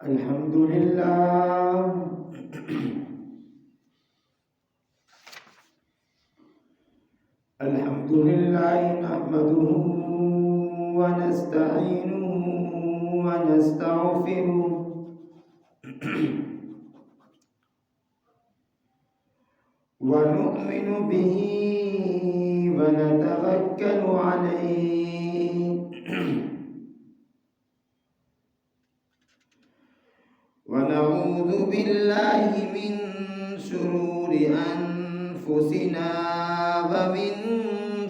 الحمد لله الحمد لله نحمده ونستعينه ونستغفره ونؤمن به ونتوكل عليه ونعوذ بالله من شرور أنفسنا ومن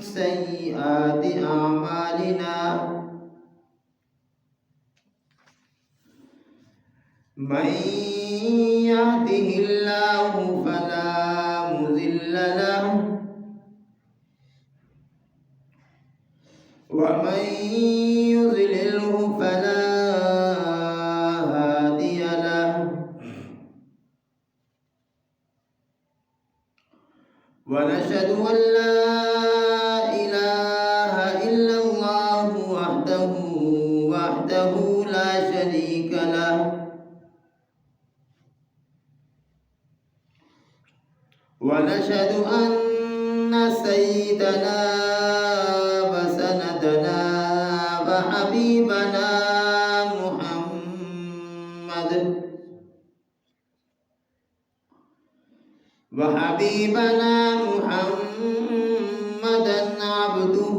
سيئات أعمالنا من يهده الله فلا مضل له ومن يضلله فلا هادي له ونشهد أن لا إله إلا الله وحده لا شريك له ونشهد أن سيدنا وسندنا وحبيبنا محمدا عبده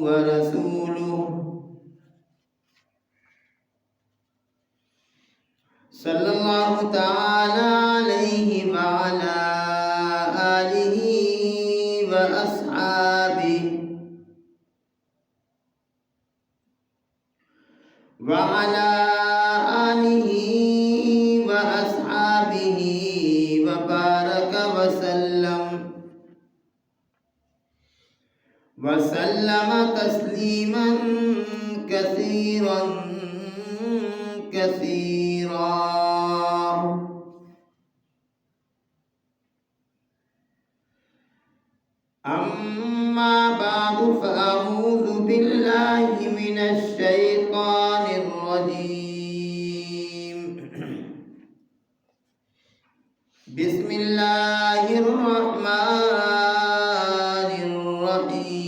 ورسوله صلى الله تعالى عليه وعلى آله وأصحابه وعلى آله وأصحابه وبارك وسلم تسليما كثيرا أما بعد فأعوذ بالله من الشيطان الرجيم بسم الله الرحمن الرحيم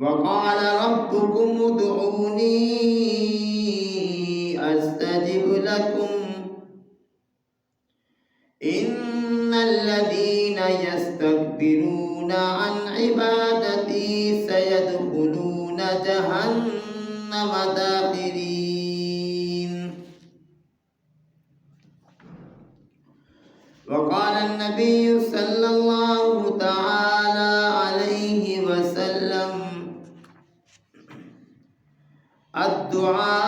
وقال ربكم ادعوني أستجب لكم إن الذين يستكبرون عن عبادتي سيدخلون جهنم داخرين وقال النبي صلى الله تعالى عليه وسلم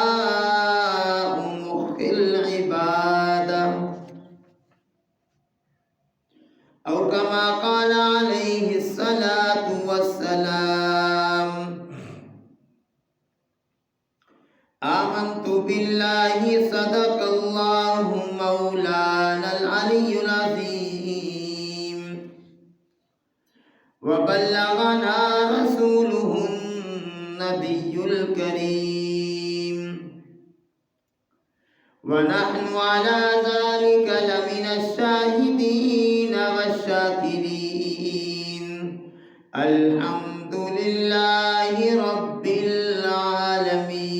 الدعاء مخ العبادة أو كما قال عليه الصلاة والسلام آمنت بالله صدق الله مولانا العلي العظيم وبلغنا رسوله النبي الكريم ونحن على ذلك لمن الشاهدين والشاكرين الحمد لله رب العالمين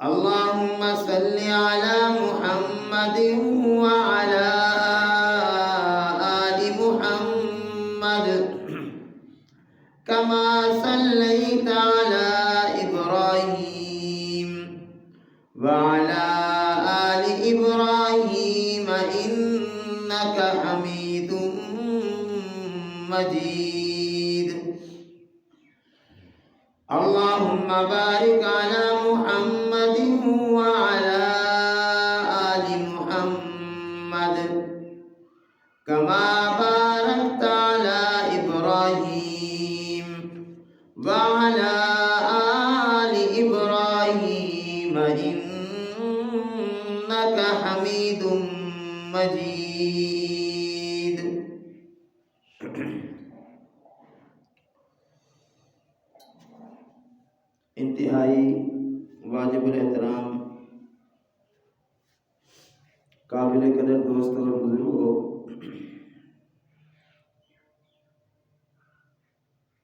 اللهم صل على محمد وعلى آل محمد كما صليت على إبراهيم وعلى آل إبراهيم إنك حميد مجيد اللهم بارك على محمد وعلى آل محمد كما باركت على إبراهيم وعلى آل إبراهيم إنك حميد مجيد قابل قدر دوست اور بزرگوں،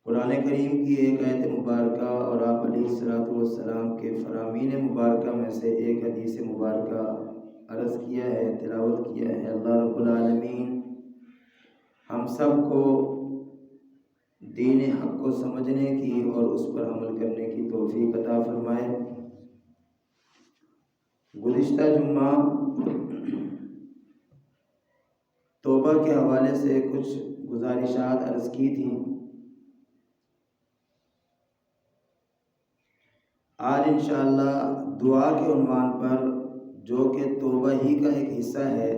قرآن کریم کی ایک آیت مبارکہ اور آپ علیہ الصلوۃ والسلام کے فرامین مبارکہ میں سے ایک حدیث مبارکہ عرض کیا ہے، تلاوت کیا ہے۔ اللہ رب العالمین ہم سب کو دین حق کو سمجھنے کی اور اس پر عمل کرنے کی توفیق عطا فرمائے۔ گزشتہ جمعہ توبہ کے حوالے سے کچھ گزارشات عرض کی تھیں۔ آج انشاءاللہ دعا کے عنوان پر، جو کہ توبہ ہی کا ایک حصہ ہے،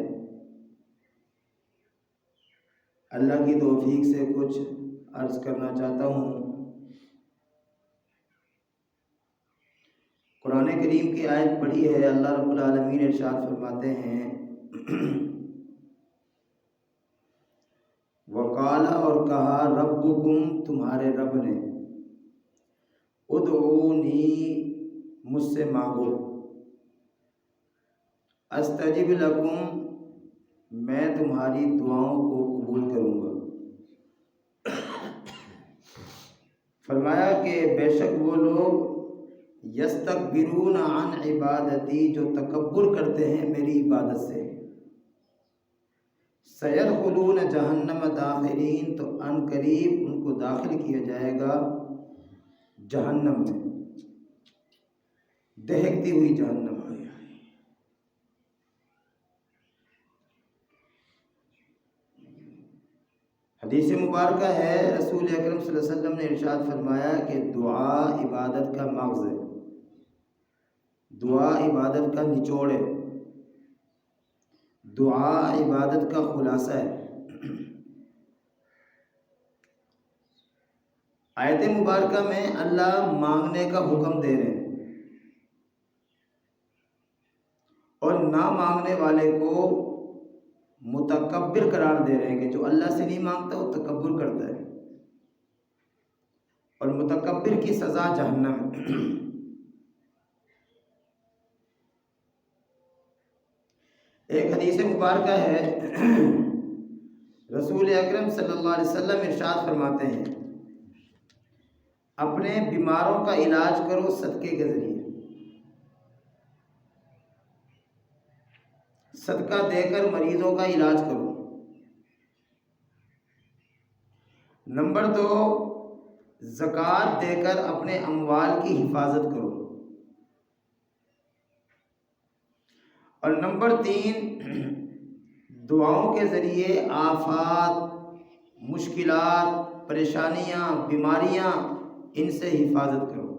اللہ کی توفیق سے کچھ عرض کرنا چاہتا ہوں۔ قرآن کریم کی آیت پڑھی ہے، اللہ رب العالمین ارشاد فرماتے ہیں، وقال، اور کہا، ربکم، تمہارے رب نے، ادعونی، مجھ سے مانگو، استجب لکم، میں تمہاری دعاؤں کو قبول کروں گا۔ فرمایا کہ بے شک وہ لوگ یستکبرون عن عبادتی، جو تکبر کرتے ہیں میری عبادت سے، سیدخلون جہنم داخرین، تو ان قریب ان کو داخل کیا جائے گا جہنم میں، دہکتی ہوئی جہنم۔ حدیث مبارکہ ہے، رسول اکرم صلی اللہ علیہ وسلم نے ارشاد فرمایا کہ دعا عبادت کا مغز ہے، دعا عبادت کا نچوڑ ہے، دعا عبادت کا خلاصہ ہے۔ آیت مبارکہ میں اللہ مانگنے کا حکم دے رہے ہیں اور نہ مانگنے والے کو متکبر قرار دے رہے ہیں کہ جو اللہ سے نہیں مانگتا وہ تکبر کرتا ہے، اور متکبر کی سزا جہنم ہے۔ ایک حدیث مبارکہ ہے، رسول اکرم صلی اللہ علیہ وسلم ارشاد فرماتے ہیں، اپنے بیماروں کا علاج کرو صدقے کے ذریعے، صدقہ دے کر مریضوں کا علاج کرو۔ نمبر 2، زکوٰۃ دے کر اپنے اموال کی حفاظت کرو۔ اور نمبر 3، دعاؤں کے ذریعے آفات، مشکلات، پریشانیاں، بیماریاں، ان سے حفاظت کرو۔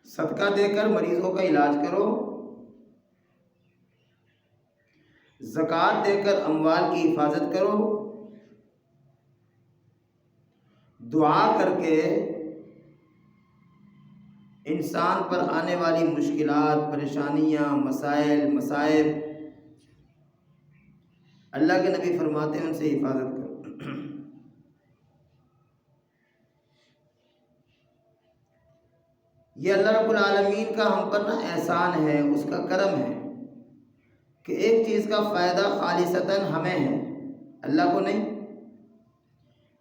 صدقہ دے کر مریضوں کا علاج کرو، زکوٰۃ دے کر اموال کی حفاظت کرو، دعا کر کے انسان پر آنے والی مشکلات، پریشانیاں، مسائل، مصائب، اللہ کے نبی فرماتے ہیں ان سے حفاظت کرو۔ یہ اللہ رب العالمین کا ہم پر احسان ہے، اس کا کرم ہے کہ ایک چیز کا فائدہ خالصتاً ہمیں ہے، اللہ کو نہیں،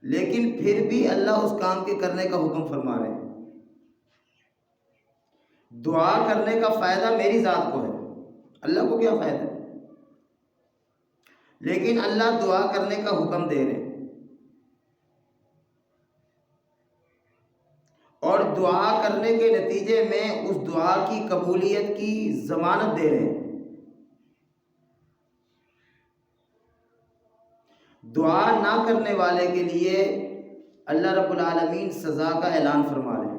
لیکن پھر بھی اللہ اس کام کے کرنے کا حکم فرما رہے ہیں۔ دعا کرنے کا فائدہ میری ذات کو ہے، اللہ کو کیا فائدہ ہے، لیکن اللہ دعا کرنے کا حکم دے رہے ہیں، اور دعا کرنے کے نتیجے میں اس دعا کی قبولیت کی ضمانت دے رہے ہیں۔ دعا نہ کرنے والے کے لیے اللہ رب العالمین سزا کا اعلان فرما رہے ہیں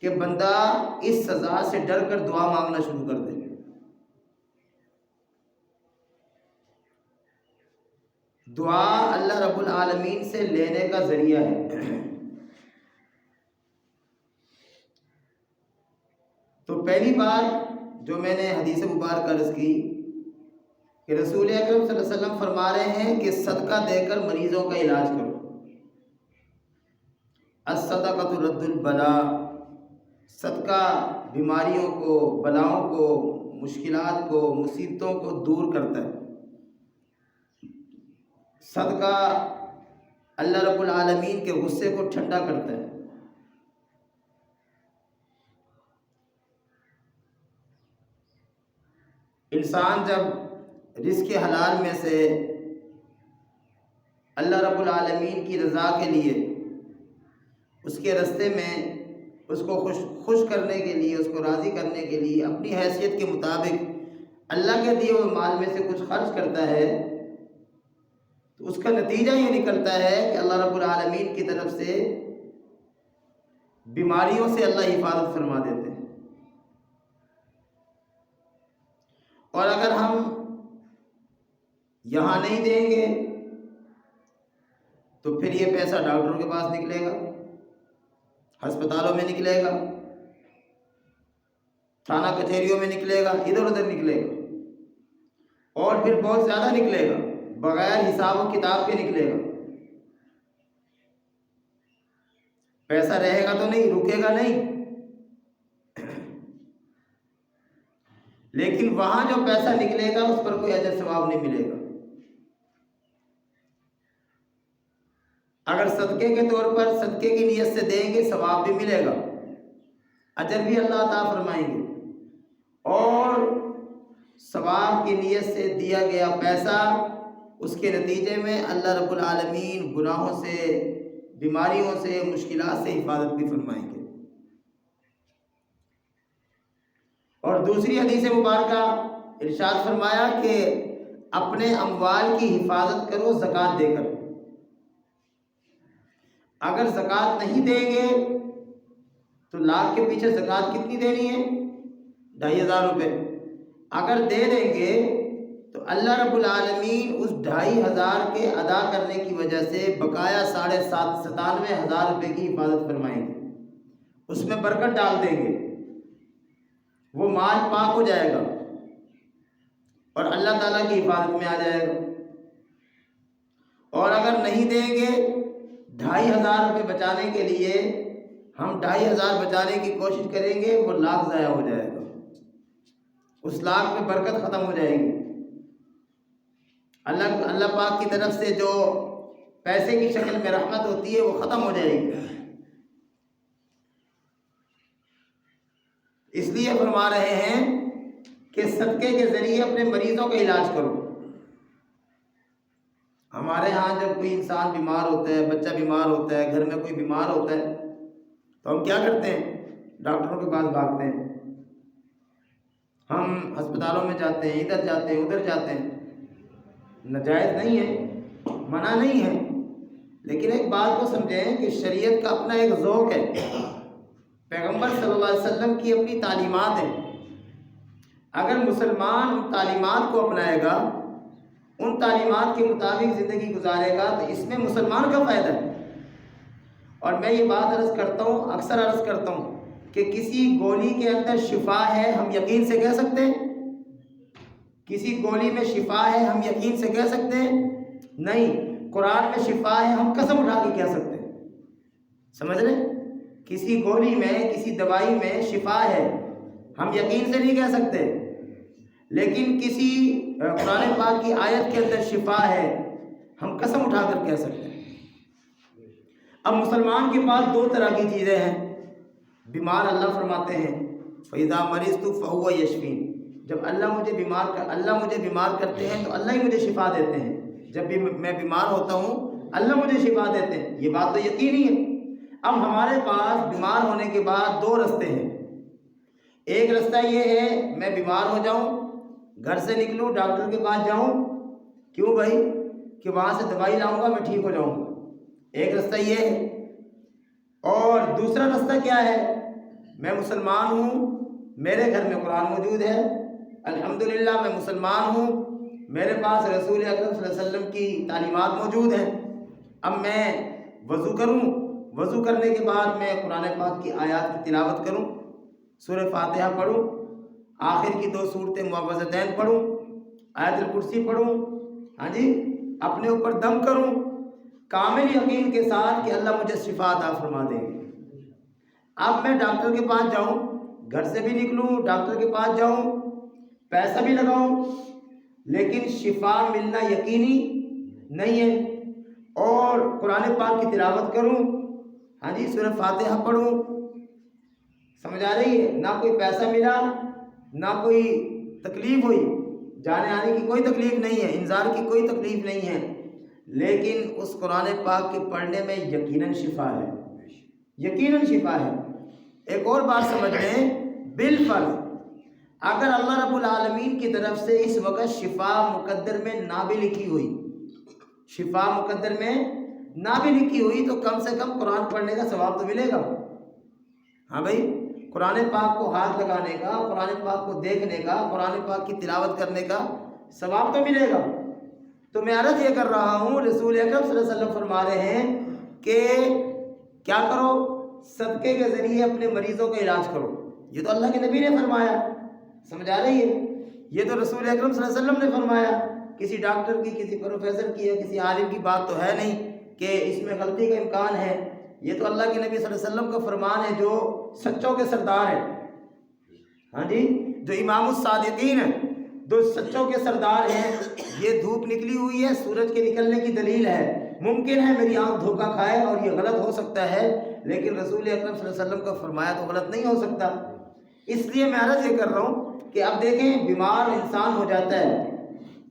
کہ بندہ اس سزا سے ڈر کر دعا مانگنا شروع کر دے۔ دعا اللہ رب العالمین سے لینے کا ذریعہ ہے۔ تو پہلی بات جو میں نے حدیث مبارکہ عرض کی کہ رسول اکرم صلی اللہ علیہ وسلم فرما رہے ہیں کہ صدقہ دے کر مریضوں کا علاج کرو، الصدقۃ رد البلاء، صدقہ بیماریوں کو، بلاؤں کو، مشکلات کو، مصیبتوں کو دور کرتا ہے۔ صدقہ اللہ رب العالمین کے غصے کو ٹھنڈا کرتا ہے۔ انسان جب رزق حلال میں سے اللہ رب العالمین کی رضا کے لیے، اس کے راستے میں اس کو خوش کرنے کے لیے، اس کو راضی کرنے کے لیے اپنی حیثیت کے مطابق اللہ کے دیے ہوئے مال میں سے کچھ خرچ کرتا ہے، تو اس کا نتیجہ یہ نکلتا ہے کہ اللہ رب العالمین کی طرف سے بیماریوں سے اللہ حفاظت فرما دیتے ہیں۔ اور اگر ہم یہاں نہیں دیں گے تو پھر یہ پیسہ ڈاکٹروں کے پاس نکلے گا، ہسپتالوں میں نکلے گا، تھانہ کچہریوں میں نکلے گا، ادھر ادھر نکلے گا، اور پھر بہت زیادہ نکلے گا، بغیر حساب و کتاب کے نکلے گا۔ پیسہ رہے گا تو نہیں، رکے گا نہیں، لیکن وہاں جو پیسہ نکلے گا اس پر کوئی اجر ثواب نہیں ملے گا۔ اگر صدقے کے طور پر صدقے کی نیت سے دیں گے ثواب بھی ملے گا، اجر بھی اللہ عطا فرمائیں گے، اور ثواب کی نیت سے دیا گیا پیسہ، اس کے نتیجے میں اللہ رب العالمین گناہوں سے، بیماریوں سے، مشکلات سے حفاظت بھی فرمائیں گے۔ اور دوسری حدیث مبارکہ ارشاد فرمایا کہ اپنے اموال کی حفاظت کرو زکوٰۃ دے کر۔ اگر زکوٰۃ نہیں دیں گے تو لاکھ کے پیچھے زکوٰۃ کتنی دینی ہے؟ 2500 روپے۔ اگر دے دیں گے تو اللہ رب العالمین اس 2500 کے ادا کرنے کی وجہ سے بقایا 97,500 روپے کی حفاظت فرمائیں گے، اس میں برکت ڈال دیں گے، وہ مال پاک ہو جائے گا اور اللہ تعالیٰ کی حفاظت میں آ جائے گا۔ اور اگر نہیں دیں گے، 2500 روپے بچانے کے لیے ہم 2500 بچانے کی کوشش کریں گے، وہ لاکھ ضائع ہو جائے گا، اس لاکھ میں برکت ختم ہو جائے گی۔ اللہ پاک کی طرف سے جو پیسے کی شکل میں رحمت ہوتی ہے وہ ختم ہو جائے گی۔ اس لیے فرما رہے ہیں کہ صدقے کے ذریعے اپنے مریضوں کا علاج کرو۔ ہمارے ہاں جب کوئی انسان بیمار ہوتا ہے، بچہ بیمار ہوتا ہے، گھر میں کوئی بیمار ہوتا ہے، تو ہم کیا کرتے ہیں؟ ڈاکٹروں کے پاس بھاگتے ہیں، ہم ہسپتالوں میں جاتے ہیں، ادھر جاتے ہیں، ادھر جاتے ہیں۔ ناجائز نہیں ہے، منع نہیں ہے، لیکن ایک بات کو سمجھیں کہ شریعت کا اپنا ایک ذوق ہے، پیغمبر صلی اللہ علیہ وسلم کی اپنی تعلیمات ہیں۔ اگر مسلمان ان تعلیمات کو اپنائے گا، ان تعلیمات کے مطابق زندگی گزارے گا، تو اس میں مسلمان کا فائدہ ہے۔ اور میں یہ بات عرض کرتا ہوں، اکثر عرض کرتا ہوں کہ کسی گولی کے اندر شفا ہے، ہم یقین سے کہہ سکتے ہیں؟ کسی گولی میں شفا ہے ہم یقین سے کہہ سکتے ہیں؟ نہیں۔ قرآن میں شفا ہے ہم قسم اٹھا کے کہہ سکتے ہیں، سمجھ رہے؟ کسی گولی میں، کسی دوائی میں شفا ہے ہم یقین سے نہیں کہہ سکتے، لیکن کسی قرآن پاک کی آیت کے اندر شفا ہے ہم قسم اٹھا کر کہہ سکتے ہیں۔ اب مسلمان کے پاس دو طرح کی چیزیں ہیں۔ بیمار اللہ فرماتے ہیں فَإِذَا مَرِضْتُ فَهُوَ يَشْفِينِ، جب اللہ مجھے بیمار کرتے ہیں تو اللہ ہی مجھے شفا دیتے ہیں۔ جب بھی میں بیمار ہوتا ہوں اللہ مجھے شفا دیتے ہیں، یہ بات تو یقینی ہے۔ اب ہمارے پاس بیمار ہونے کے بعد دو رستے ہیں۔ ایک رستہ یہ ہے میں بیمار ہو جاؤں، گھر سے نکلوں، ڈاکٹر کے پاس جاؤں، کیوں بھائی؟ کہ وہاں سے دوائی لاؤں گا، میں ٹھیک ہو جاؤں گا، ایک رستہ یہ ہے۔ اور دوسرا رستہ کیا ہے؟ میں مسلمان ہوں، میرے گھر میں قرآن موجود ہے، الحمدللہ میں مسلمان ہوں، میرے پاس رسول اکرم صلی اللہ علیہ وسلم کی تعلیمات موجود ہیں، اب میں وضو کروں، وضو کرنے کے بعد میں قرآن پاک کی آیات کی تلاوت کروں، سورہ فاتحہ پڑھوں، آخر کی 2 سورتیں معوذتین پڑھوں، آیت الکرسی پڑھوں، ہاں جی، اپنے اوپر دم کروں، کامل یقین کے ساتھ کہ اللہ مجھے شفا عطا فرما دیں گے۔ اب میں ڈاکٹر کے پاس جاؤں، گھر سے بھی نکلوں، ڈاکٹر کے پاس جاؤں، پیسہ بھی لگاؤں، لیکن شفا ملنا یقینی نہیں ہے، اور قرآن پاک کی تلاوت کروں، ہاں جی، سورہ فاتحہ پڑھوں، سمجھ آ رہی ہے، نہ کوئی پیسہ ملا، نہ کوئی تکلیف ہوئی، جانے آنے کی کوئی تکلیف نہیں ہے، انذار کی کوئی تکلیف نہیں ہے، لیکن اس قرآن پاک کے پڑھنے میں یقیناً شفا ہے، یقیناً شفا ہے۔ ایک اور بات سمجھ لیں، بالفرض اگر اللہ رب العالمین کی طرف سے اس وقت شفا مقدر میں نہ بھی لکھی ہوئی، شفا مقدر میں نہ بھی لکھی ہوئی، تو کم سے کم قرآن پڑھنے کا ثواب تو ملے گا۔ ہاں بھائی، قرآن پاک کو ہاتھ لگانے کا، قرآن پاک کو دیکھنے کا، قرآن پاک کی تلاوت کرنے کا ثواب تو ملے گا۔ تو میں عرض یہ کر رہا ہوں، رسول اکرم صلی اللہ علیہ وسلم فرما رہے ہیں کہ کیا کرو، صدقے کے ذریعے اپنے مریضوں کا علاج کرو۔ یہ تو اللہ کے نبی نے فرمایا، سمجھ آ رہی ہے، یہ تو رسول اکرم صلی اللہ علیہ وسلم نے فرمایا، کسی ڈاکٹر کی، کسی پروفیسر کی یا کسی عالم کی بات تو ہے نہیں کہ اس میں غلطی کا امکان ہے، یہ تو اللہ کے نبی صلی اللہ علیہ وسلم کا فرمان ہے، جو سچوں کے سردار ہیں، ہاں جی، جو امام الصادقین ہیں، جو سچوں کے سردار ہیں۔ یہ دھوپ نکلی ہوئی ہے، سورج کے نکلنے کی دلیل ہے، ممکن ہے میری آنکھ دھوکہ کھائے اور یہ غلط ہو سکتا ہے، لیکن رسول اکرم صلی اللہ علیہ وسلم کا فرمایا تو غلط نہیں ہو سکتا۔ اس لیے میں عرض یہ کر رہا ہوں کہ اب دیکھیں، بیمار انسان ہو جاتا ہے،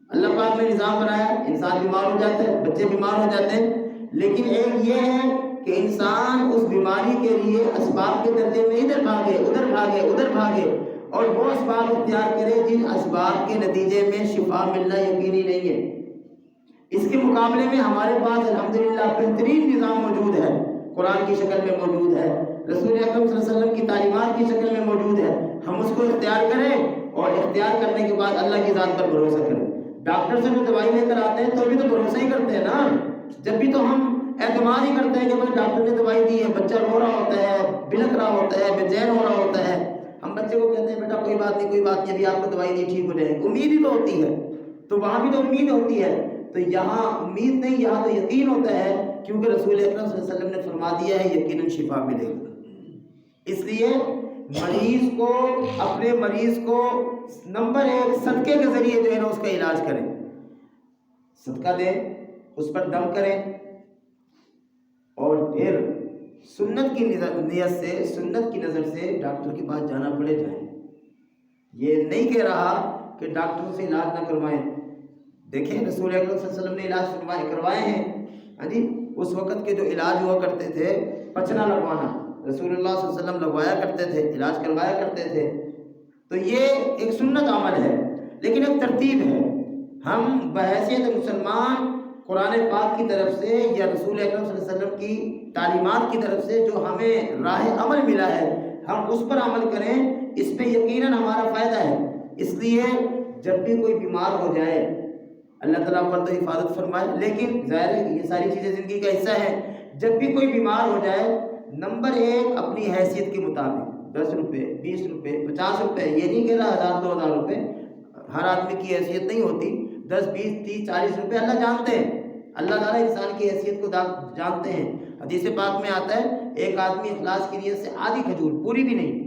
اللہ پاک نے نظام بنایا، انسان بیمار ہو جاتا ہے، بچے بیمار ہو جاتے ہیں، لیکن ایک یہ ہے کہ انسان اس بیماری کے لیے اسباب کے درجے میں ادھر بھاگے، ادھر بھاگے، ادھر بھاگے، اور وہ اسباب اختیار کرے جن اسباب کے نتیجے میں شفا ملنا یقینی نہیں ہے۔ اس کے مقابلے میں ہمارے پاس الحمدللہ بہترین نظام موجود ہے، قرآن کی شکل میں موجود ہے، رسول اکرم صلی اللہ علیہ وسلم کی تعلیمات کی شکل میں موجود ہے، ہم اس کو اختیار کریں، اور اختیار کرنے کے بعد اللہ کی ذات پر بھروسہ کریں۔ ڈاکٹر سے جو دوائی لے کر آتے ہیں تو بھی تو بھروسہ ہی کرتے ہیں نا، جب بھی تو ہم اعتماد ہی کرتے ہیں کہ بھائی ڈاکٹر نے دوائی دی ہے، بچہ رو رہا ہوتا ہے، بلک رہا ہوتا ہے، بے چین ہو رہا ہوتا ہے، ہم بچے کو کہتے ہیں بیٹا کوئی بات نہیں، کوئی بات نہیں، ابھی آپ کو دوائی دی، ٹھیک ہو جائے گی، امید ہی تو ہوتی ہے، تو وہاں بھی تو امید ہوتی ہے، تو یہاں امید نہیں، یہاں تو یقین ہوتا ہے، کیونکہ رسول اکرم صلی اللہ علیہ وسلم نے فرما دیا ہے یقیناً شفا ملے گا۔ اس لیے مریض کو، اپنے مریض کو نمبر ایک صدقے کے ذریعے جو ہے نا اس کا علاج کریں، صدقہ دیں، اس پر دم کریں، اور پھر سنت کی نیت سے، سنت کی نظر سے ڈاکٹر کے پاس جانا پڑے جائیں۔ یہ نہیں کہہ رہا کہ ڈاکٹروں سے علاج نہ کروائیں، دیکھیں رسول اکرم صلی اللہ علیہ وسلم نے علاج کروائے ہیں، ہاں جی، اس وقت کے جو علاج ہوا کرتے تھے، پچنا لگوانا، رسول اللہ صلی اللہ علیہ وسلم لگوایا کرتے تھے، علاج کروایا کرتے تھے، تو یہ ایک سنت عمل ہے، لیکن ایک ترتیب ہے۔ ہم بحیثیت مسلمان قرآن پاک کی طرف سے یا رسول اکرم صلی اللہ علیہ وسلم کی تعلیمات کی طرف سے جو ہمیں راہ عمل ملا ہے، ہم اس پر عمل کریں، اس پہ یقیناً ہمارا فائدہ ہے۔ اس لیے جب بھی کوئی بیمار ہو جائے، اللہ تعالیٰ پر تو حفاظت فرمائے، لیکن ظاہر ہے کہ یہ ساری چیزیں زندگی کا حصہ ہے، جب بھی کوئی بیمار ہو جائے، نمبر ایک اپنی حیثیت کے مطابق 10 روپے، 20 روپے، 50 روپے، یہ نہیں کہہ رہا 1000 2000 روپے، ہر آدمی کی حیثیت نہیں ہوتی، 10 20 30 40 روپے اللہ جانتے ہیں، اللہ تعالیٰ انسان کی حیثیت کو جانتے ہیں۔ حدیث پاک میں آتا ہے ایک آدمی اخلاص کی نیت سے آدھی کھجور، پوری بھی نہیں،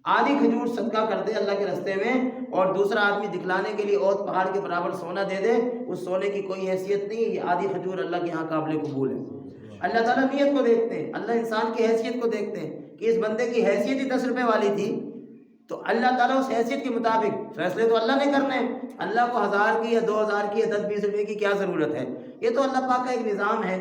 آدھی کھجور صدقہ کر دے اللہ کے راستے میں، اور دوسرا آدمی دکھلانے کے لیے اور پہاڑ کے برابر سونا دے دے، اس سونے کی کوئی حیثیت نہیں، یہ آدھی کھجور اللہ کے یہاں قابل قبول ہے۔ اللہ تعالیٰ نیت کو دیکھتے ہیں، اللہ انسان کی حیثیت کو دیکھتے ہیں کہ اس بندے کی حیثیت ہی 10 روپے والی تھی، تو اللہ تعالیٰ اس حیثیت کے مطابق فیصلے تو اللہ نے کرنے ہیں، اللہ کو 1000 کی یا 2000 کی یا 10 20 روپے کی کیا ضرورت ہے، یہ تو اللہ پاک کا ایک نظام ہے۔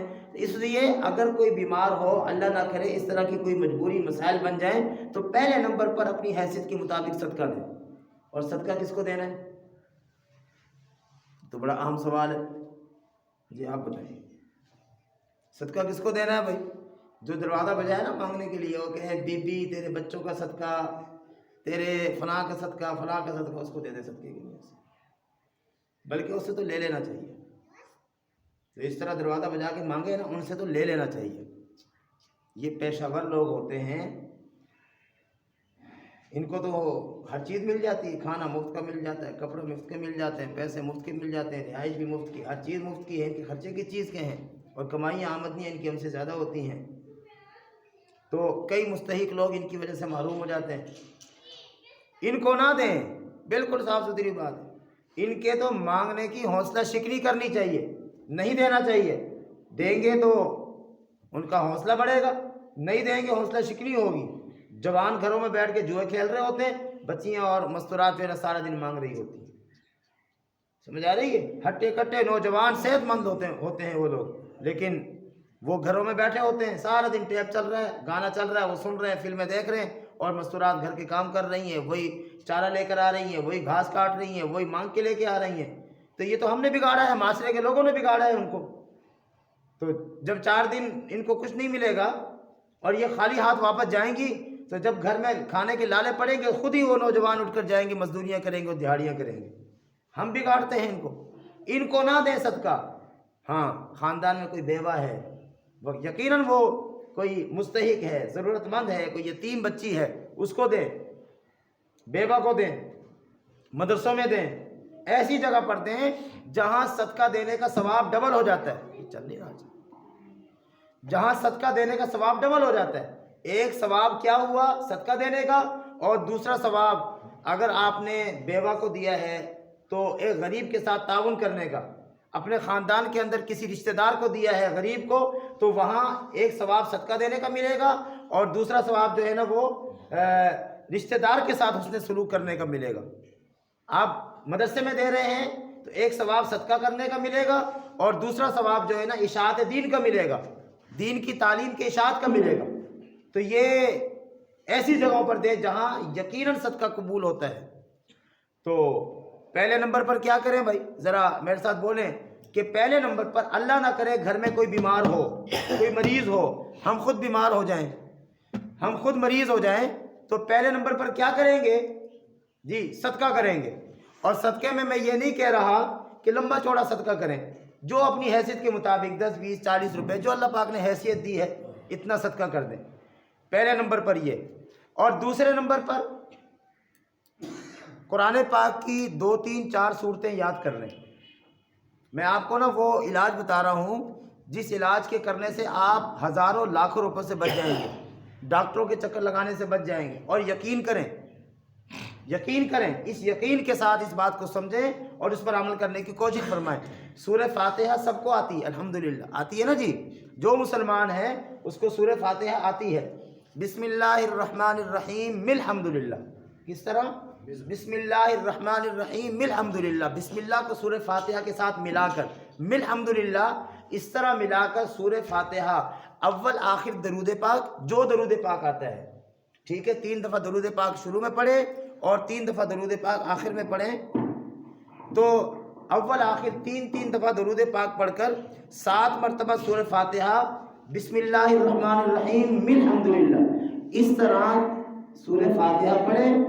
اس لیے اگر کوئی بیمار ہو، اللہ نہ کرے اس طرح کی کوئی مجبوری مسائل بن جائیں، تو پہلے نمبر پر اپنی حیثیت کے مطابق صدقہ دیں۔ اور صدقہ کس کو دینا ہے تو بڑا اہم سوال ہے، جی آپ بتائیے، صدقہ کس کو دینا ہے بھائی؟ جو دروازہ بجائے نا مانگنے کے لیے، وہ کہے بی بی تیرے بچوں کا صدقہ، تیرے فلاں کا صدقہ، فلاں کا صدقہ، اس کو دے دے صدقے کے لیے، بلکہ اس سے تو لے لینا چاہیے، تو اس طرح دروازہ بجا کے مانگے نا، ان سے تو لے لینا چاہیے۔ یہ پیشہ ور لوگ ہوتے ہیں، ان کو تو ہر چیز مل جاتی ہے، کھانا مفت کا مل جاتا ہے، کپڑے مفت کے مل جاتے ہیں، پیسے مفت کے مل جاتے ہیں، رہائش بھی مفت کی، ہر چیز مفت کی ہے، ان کے خرچے کی چیز کے ہیں، اور کمائیاں آمدنیاں ان کی ہم سے زیادہ ہوتی ہیں۔ تو کئی مستحق لوگ ان کی وجہ سے محروم ہو جاتے ہیں۔ ان کو نہ دیں، بالکل صاف ستھری بات ہے۔ ان کے تو مانگنے کی حوصلہ شکنی کرنی چاہیے، نہیں دینا چاہیے۔ دیں گے تو ان کا حوصلہ بڑھے گا، نہیں دیں گے حوصلہ شکنی ہوگی۔ جوان گھروں میں بیٹھ کے جوئے کھیل رہے ہوتے ہیں، بچیاں اور مستورات جو ہے نا سارا دن مانگ رہی ہوتی ہیں۔ سمجھ آ رہی ہے؟ ہٹے کٹے نوجوان صحت مند ہوتے ہیں وہ لوگ، لیکن وہ گھروں میں بیٹھے ہوتے ہیں، سارا دن ٹیپ چل رہا ہے، گانا چل رہا ہے، وہ سن رہے ہیں، فلمیں دیکھ رہے ہیں، اور مستورات گھر کے کام کر رہی ہیں، وہی چارہ لے کر آ رہی ہیں، وہی گھاس کاٹ رہی ہیں، وہی مانگ کے لے کے آ رہی ہیں۔ تو یہ تو ہم نے بگاڑا ہے، معاشرے کے لوگوں نے بگاڑا ہے ان کو۔ تو جب 4 دن ان کو کچھ نہیں ملے گا اور یہ خالی ہاتھ واپس جائیں گی، تو جب گھر میں کھانے کے لالے پڑیں گے خود ہی وہ نوجوان اٹھ کر جائیں گے، مزدوریاں کریں گے اور دیہاڑیاں کریں گے۔ ہم بگاڑتے ہیں ان کو نہ دیں صدقہ۔ ہاں، خاندان میں کوئی بیوہ ہے، وہ یقیناً وہ کوئی مستحق ہے، ضرورت مند ہے، کوئی یتیم بچی ہے، اس کو دیں، بیوہ کو دیں، مدرسوں میں دیں، ایسی جگہ پر دیں جہاں صدقہ دینے کا ثواب ڈبل ہو جاتا ہے۔ چل نہیں رہا، جہاں صدقہ دینے کا ثواب ڈبل ہو جاتا ہے۔ ایک ثواب کیا ہوا صدقہ دینے کا، اور دوسرا ثواب اگر آپ نے بیوہ کو دیا ہے تو ایک غریب کے ساتھ تعاون کرنے کا، اپنے خاندان کے اندر کسی رشتہ دار کو دیا ہے غریب کو، تو وہاں ایک ثواب صدقہ دینے کا ملے گا، اور دوسرا ثواب جو ہے نا وہ رشتہ دار کے ساتھ حسن سلوک کرنے کا ملے گا۔ آپ مدرسے میں دے رہے ہیں تو ایک ثواب صدقہ کرنے کا ملے گا، اور دوسرا ثواب جو ہے نا اشاعت دین کا ملے گا، دین کی تعلیم کے اشاعت کا ملے گا۔ تو یہ ایسی جگہوں پر دے جہاں یقیناً صدقہ قبول ہوتا ہے۔ تو پہلے نمبر پر کیا کریں بھائی، ذرا میرے ساتھ بولیں کہ پہلے نمبر پر اللہ نہ کرے گھر میں کوئی بیمار ہو، کوئی مریض ہو، ہم خود بیمار ہو جائیں، ہم خود مریض ہو جائیں، تو پہلے نمبر پر کیا کریں گے جی؟ صدقہ کریں گے۔ اور صدقے میں یہ نہیں کہہ رہا کہ لمبا چوڑا صدقہ کریں، جو اپنی حیثیت کے مطابق 10 20 40 روپے جو اللہ پاک نے حیثیت دی ہے اتنا صدقہ کر دیں، پہلے نمبر پر یہ۔ اور دوسرے نمبر پر قرآن پاک کی 2 3 4 صورتیں یاد کر لیں۔ میں آپ کو نا وہ علاج بتا رہا ہوں جس علاج کے کرنے سے آپ ہزاروں لاکھوں روپے سے بچ جائیں گے، ڈاکٹروں کے چکر لگانے سے بچ جائیں گے۔ اور یقین کریں، اس یقین کے ساتھ اس بات کو سمجھیں اور اس پر عمل کرنے کی کوشش فرمائیں۔ سورہ فاتحہ سب کو آتی ہے، الحمدللہ آتی ہے نا جی، جو مسلمان ہے اس کو سورہ فاتحہ آتی ہے۔ بسم اللہ الرحمن الرحیم الحمدللہ، کس طرح؟ بسم اللہ الرحمن الرحیم الحمدللہ، بسم اللہ کو سورہ فاتحہ کے ساتھ ملا کر الحمدللہ، اس طرح ملا کر سورہ فاتحہ اول آخر درود پاک، جو درود پاک آتا ہے، ٹھیک ہے، 3 دفعہ درود پاک شروع میں پڑھے اور 3 دفعہ درود پاک آخر میں پڑھیں۔ تو اول آخر 3 دفعہ درود پاک پڑھ کر 7 مرتبہ سورہ فاتحہ بسم اللہ الرحمن الرحیم الحمدللہ، اس طرح سورہ فاتحہ پڑھیں،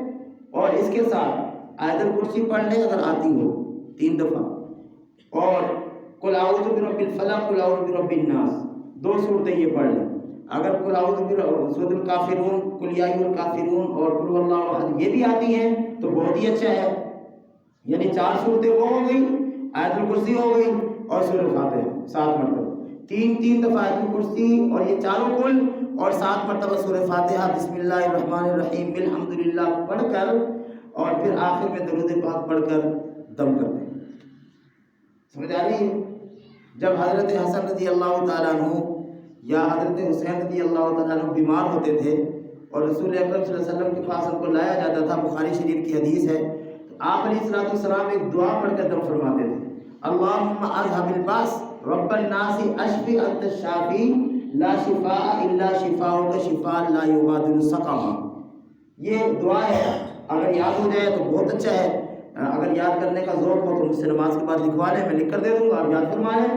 اور اس کے ساتھ آیت الکرسی پڑھ لیں اگر آتی ہو 3 دفعہ، اور قل اعوذ برب الفلق، قل اعوذ برب الناس، 2 صورتیں یہ پڑھ لیں۔ اگر قل اعوذ برب سورۃ الکافرون، قل یا ایھا الکافرون اور قل ھو اللہ احد یہ بھی آتی ہیں تو بہت ہی اچھا ہے، یعنی 4 صورتیں وہ ہو گئی، آیت الکرسی ہو گئی اور سورہ فاتحہ 7 مرتبہ، 3 دفعہ آیت الکرسی اور یہ چاروں کل، اور 7 مرتبہ سورہ فاتحہ بسم اللہ الرحمن الرحیم الحمدللہ پڑھ کر، اور پھر آخر میں درود پاک پڑھ کر دم کر دیں۔ سمجھ آ رہی ہے؟ جب حضرت حسن رضی اللہ تعالیٰ عنہ یا حضرت حسین رضی اللہ تعالیٰ عنہ بیمار ہوتے تھے اور رسول اکرم صلی اللہ علیہ وسلم کے پاس ان کو لایا جاتا تھا، بخاری شریف کی حدیث ہے، تو آپ علیہ السلام ایک دعا پڑھ کر دم فرماتے تھے، اللہم اذھب الباس رب الناس اشفی انت الشافی لا شفاء الا شفاؤک شفاء لا یغادر سقما۔ یہ دعا ہے، اگر یاد ہو جائے تو بہت اچھا ہے، اگر یاد کرنے کا ذوق ہو تو مجھ سے نماز کے بعد لکھوا لیں، میں لکھ کر دے دوں گا، آپ یاد فرما لیں۔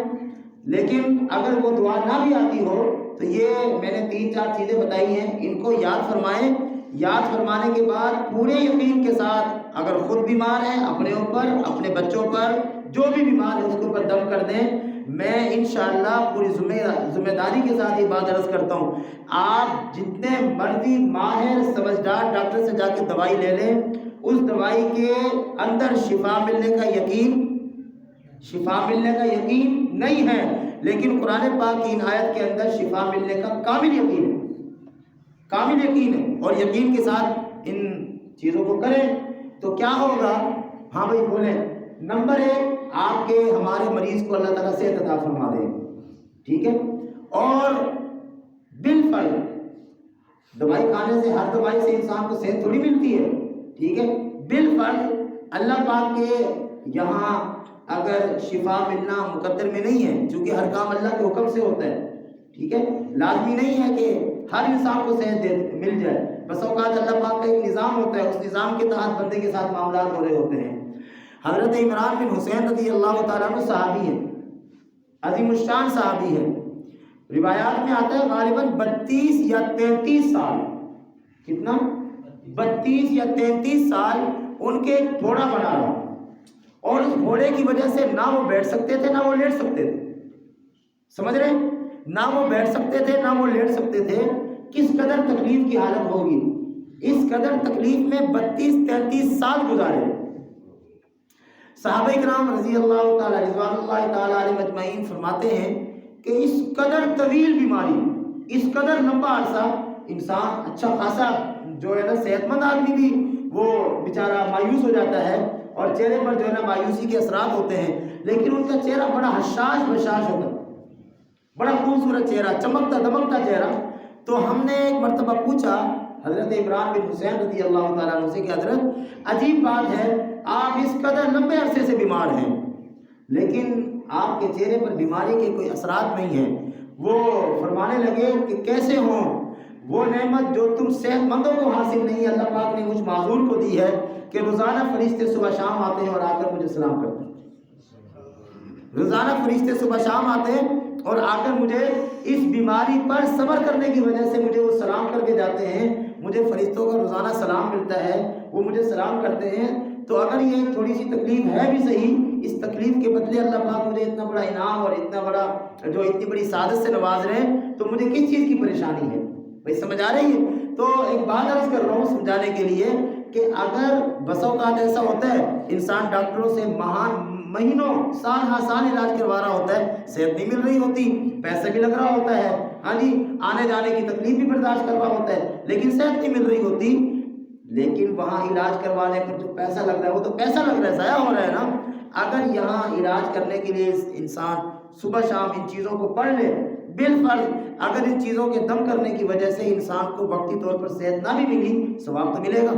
لیکن اگر وہ دعا نہ بھی آتی ہو تو یہ میں نے 3 4 چیزیں بتائی ہیں، ان کو یاد فرمائیں۔ یاد فرمانے کے بعد پورے یقین کے ساتھ اگر خود بیمار ہیں اپنے اوپر، اپنے بچوں پر، جو بھی بیمار ہے اس کے اوپر دم کر دیں۔ میں انشاءاللہ پوری ذمہ داری کے ساتھ یہ بات عرض کرتا ہوں، آپ جتنے مرضی ماہر سمجھدار ڈاکٹر سے جا کے دوائی لے لیں، اس دوائی کے اندر شفا ملنے کا یقین نہیں ہے، لیکن قرآن پاک کی ان آیت کے اندر شفا ملنے کا کامل یقین ہے۔ کامل یقین ہے اور یقین کے ساتھ ان چیزوں کو کریں تو کیا ہوگا؟ ہاں بھائی بولیں۔ نمبر 1، آپ کے ہمارے مریض کو اللہ تعالیٰ صحت عطا فرما دے، ٹھیک ہے؟ اور بالفرض دوائی کھانے سے، ہر دوائی سے انسان کو صحت تھوڑی ملتی ہے، ٹھیک ہے؟ بالفرض اللہ پاک کے یہاں اگر شفا ملنا مقدر میں نہیں ہے، چونکہ ہر کام اللہ کے حکم سے ہوتا ہے، ٹھیک ہے؟ لازمی نہیں ہے کہ ہر انسان کو صحت مل جائے، بس اوقات اللہ پاک کا ایک نظام ہوتا ہے، اس نظام کے تحت بندے کے ساتھ معاملات ہو رہے ہوتے ہیں۔ حضرت عمران بن حسین رضی اللہ تعالیٰ عنہ صحابی ہیں، عظیم الشان صحابی ہیں، روایات میں آتا ہے غالباً 32 یا 33 سال، کتنا؟ 32 یا 33 سال ان کے ایک گھوڑا بنا رہا، اور اس گھوڑے کی وجہ سے نہ وہ بیٹھ سکتے تھے نہ وہ لیٹ سکتے تھے، سمجھ رہے ہیں؟ نہ وہ بیٹھ سکتے تھے نہ وہ لیٹ سکتے تھے۔ کس قدر تکلیف کی حالت ہوگی، اس قدر تکلیف میں 32-33 سال گزارے۔ صحابہ کرام رضی اللہ تعالیٰ رضوان اللہ تعالیٰ علیہ مجمعین فرماتے ہیں کہ اس قدر طویل بیماری، اس قدر لمبا عرصہ انسان اچھا خاصا جو ہے نا صحت مند آدمی بھی وہ بیچارہ مایوس ہو جاتا ہے اور چہرے پر جو ہے نا مایوسی کے اثرات ہوتے ہیں، لیکن ان کا چہرہ بڑا حشاش بشاش ہوتا ہے، بڑا خوبصورت چہرہ، چمکتا دمکتا چہرہ۔ تو ہم نے ایک مرتبہ پوچھا حضرت عمران بن حسین رضی اللہ تعالیٰ عنہ سے کہ حضرت عجیب بات ہے، آپ اس قدر لمبے عرصے سے بیمار ہیں لیکن آپ کے چہرے پر بیماری کے کوئی اثرات نہیں ہیں۔ وہ فرمانے لگے کہ کیسے ہوں؟ وہ نعمت جو تم صحت مندوں کو حاصل نہیں، اللہ پاک نے مجھ معذور کو دی ہے کہ روزانہ فرشتے صبح شام آتے ہیں اور آ کر مجھے سلام کرتے ہیں، روزانہ فرشتے صبح شام آتے ہیں اور آ کر مجھے اس بیماری پر صبر کرنے کی وجہ سے مجھے وہ سلام کر کے جاتے ہیں، مجھے فرشتوں کا روزانہ سلام ملتا ہے، وہ مجھے سلام کرتے ہیں۔ تو اگر یہ تھوڑی سی تکلیف ہے بھی صحیح، اس تکلیف کے بدلے اللہ پاک مجھے اتنا بڑا انعام اور اتنا بڑا جو اتنی بڑی سعادت سے نواز رہے ہیں، تو مجھے کس چیز کی پریشانی ہے؟ بھائی سمجھ آ رہی ہے؟ تو ایک بات عرض کر رہا ہوں سمجھانے کے لیے کہ اگر بس اوقات ایسا ہوتا ہے انسان ڈاکٹروں سے مہینوں سال ہاں سال علاج کروا رہا ہوتا ہے، صحت نہیں مل رہی ہوتی، پیسہ بھی لگ رہا ہوتا ہے، ہاں جی آنے جانے کی تکلیف بھی برداشت کر رہا ہوتا ہے، لیکن صحت نہیں مل رہی ہوتی، لیکن وہاں علاج کروانے پر جو پیسہ لگ رہا ہے وہ تو پیسہ لگ رہا ہے، ضائع ہو رہا ہے نا۔ اگر یہاں علاج کرنے کے لیے انسان صبح شام ان چیزوں کو پڑھ لے، بالفرض اگر ان چیزوں کے دم کرنے کی وجہ سے انسان کو وقتی طور پر صحت نہ بھی ملی، ثواب تو ملے گا،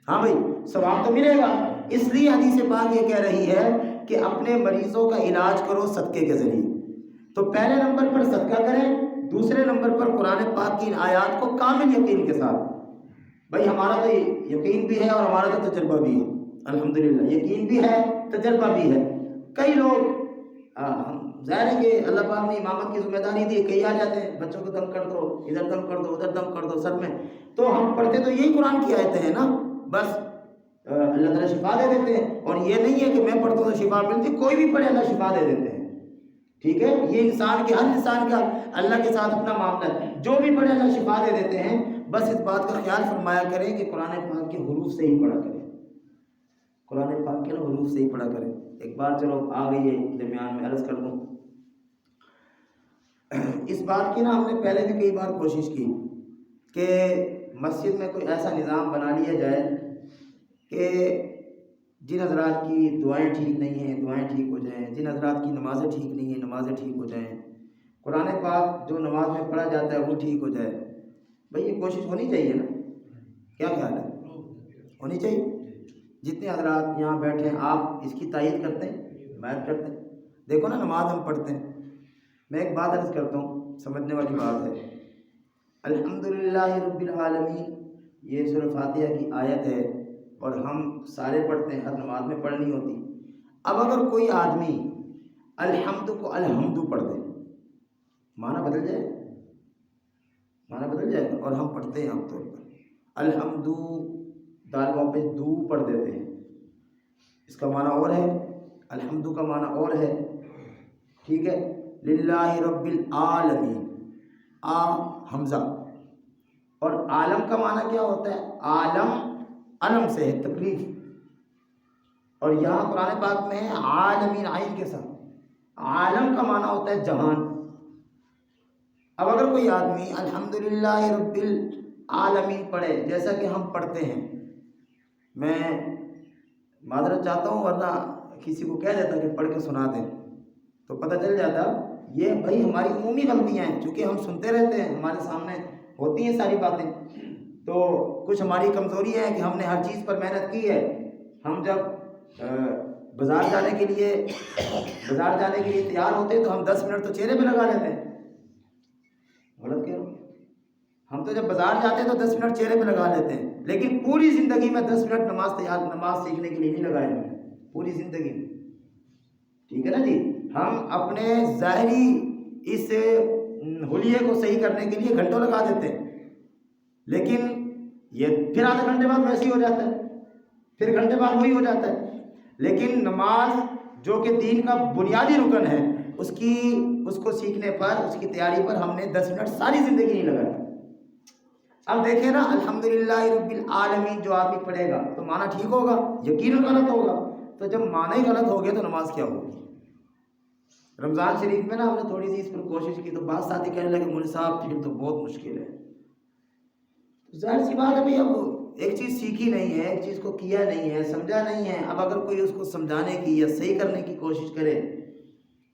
ہاں بھائی ثواب تو ملے گا۔ اس لیے حدیث پاک یہ کہہ رہی ہے کہ اپنے مریضوں کا علاج کرو صدقے کے ذریعے۔ تو پہلے نمبر پر صدقہ کریں، دوسرے نمبر پر قرآن پاک کی ان آیات کو کامل یقین کے ساتھ، بھائی ہمارا تو یقین بھی ہے اور ہمارا تو تجربہ بھی ہے، الحمدللہ یقین بھی ہے تجربہ بھی ہے۔ کئی لوگ ظاہر ہے کہ اللہ پاک نے امامت کی ذمہ داری دی، کئی آ جاتے ہیں بچوں کو دم کر دو، ادھر دم کر دو ادھر دم کر دو سر میں، تو ہم پڑھتے تو یہی قرآن کی آیتیں ہیں نا، بس اللہ تعالیٰ شفا دے دیتے ہیں، اور یہ نہیں ہے کہ میں پڑھتا ہوں تو شفا ملتی، کوئی بھی پڑھے اللہ شفا دے دیتے ہیں، ٹھیک ہے؟ یہ انسان کے ہر انسان کا اللہ کے ساتھ اپنا معاملہ ہے، جو بھی پڑھے اللہ شفا دے دیتے ہیں۔ بس اس بات کا خیال فرمایا کریں کہ قرآن پاک کے حروف سے ہی پڑھا کریں، قرآن پاک کے حروف سے ہی پڑھا کریں۔ ایک بات چلو آ گئی ہے درمیان میں عرض کر دوں، اس بات کی نا ہم نے پہلے بھی کئی بار کوشش کی کہ مسجد میں کوئی ایسا نظام بنا لیا جائے کہ جن حضرات کی دعائیں ٹھیک نہیں ہیں دعائیں ٹھیک ہو جائیں، جن حضرات کی نمازیں ٹھیک نہیں ہیں نمازیں ٹھیک ہو جائیں، قرآن پاک جو نماز میں پڑھا جاتا ہے وہ ٹھیک ہو جائے۔ بھئی یہ کوشش ہونی چاہیے نا، کیا خیال ہے؟ ہونی چاہیے۔ جتنے حضرات یہاں بیٹھے ہیں آپ اس کی تائید کرتے ہیں، حمایت کرتے ہیں؟ دیکھو نا نماز ہم پڑھتے ہیں، میں ایک بات عرض کرتا ہوں سمجھنے والی بات ہے، الحمدللہ رب العالمین یہ سورہ فاتحہ کی آیت ہے اور ہم سارے پڑھتے ہیں، ہر نماز میں پڑھنی ہوتی۔ اب اگر کوئی آدمی الحمد کو الحمدو پڑھ دے، معنی بدل جائے، معنی بدل جائے گا، اور ہم پڑھتے ہیں عام طور پر الحمدو دال واپس دو پڑھ دیتے ہیں، اس کا معنی اور ہے، الحمدو کا معنی اور ہے، ٹھیک ہے؟ للہ رب العالمین، آ حمزہ، اور عالم کا معنی کیا ہوتا ہے؟ عالم علم سے ہے تکلیف، اور یہاں قرآن پاک میں ہے عالمین عین کے ساتھ، عالم کا معنی ہوتا ہے جہان، اب اگر کوئی آدمی الحمدللہ رب العالمین پڑھے جیسا کہ ہم پڑھتے ہیں، میں معذرت چاہتا ہوں ورنہ کسی کو کہہ دیتا کہ پڑھ کے سنا دیں تو پتہ چل جاتا یہ بھائی ہماری عمومی غلطیاں ہیں، چونکہ ہم سنتے رہتے ہیں، ہمارے سامنے ہوتی ہیں ساری باتیں، تو کچھ ہماری کمزوری ہے کہ ہم نے ہر چیز پر محنت کی ہے۔ ہم جب بازار جانے کے لیے تیار ہوتے ہیں تو ہم 10 منٹ تو چہرے پہ لگا لیتے ہیں، غلط کہہ رہا ہوں؟ ہم تو جب بازار جاتے ہیں تو 10 منٹ چہرے پہ لگا لیتے ہیں، لیکن پوری زندگی میں 10 منٹ نماز سیکھنے کے لیے نہیں لگائے ہم نے، پوری زندگی میں، ٹھیک ہے نا جی؟ ہم اپنے ظاہری اس حلیے کو صحیح کرنے کے لیے گھنٹوں لگا دیتے ہیں، لیکن یہ پھر آدھے گھنٹے بعد ویسے ہی ہو جاتا ہے، پھر گھنٹے بعد وہی ہو جاتا ہے۔ لیکن نماز جو کہ دین کا بنیادی رکن ہے، اس کو سیکھنے پر، اس کی تیاری پر ہم نے 10 منٹ ساری زندگی نہیں لگایا۔ اب دیکھیں نا الحمدللہ رب العالمین جو آدمی پڑھے گا تو معنی ٹھیک ہوگا؟ یقیناً غلط ہوگا۔ تو جب معنی ہی غلط ہو گیا تو نماز کیا ہوگی؟ رمضان شریف میں نا ہم نے تھوڑی سی اس پر کوشش کی تو بعض ساتھی کہنے لگے مولوی صاحب پھر تو بہت مشکل ہے۔ ظاہر سی بات ہے بھائی، اب ایک چیز سیکھی نہیں ہے، ایک چیز کو کیا نہیں ہے، سمجھا نہیں ہے، اب اگر کوئی اس کو سمجھانے کی یا صحیح کرنے کی کوشش کرے،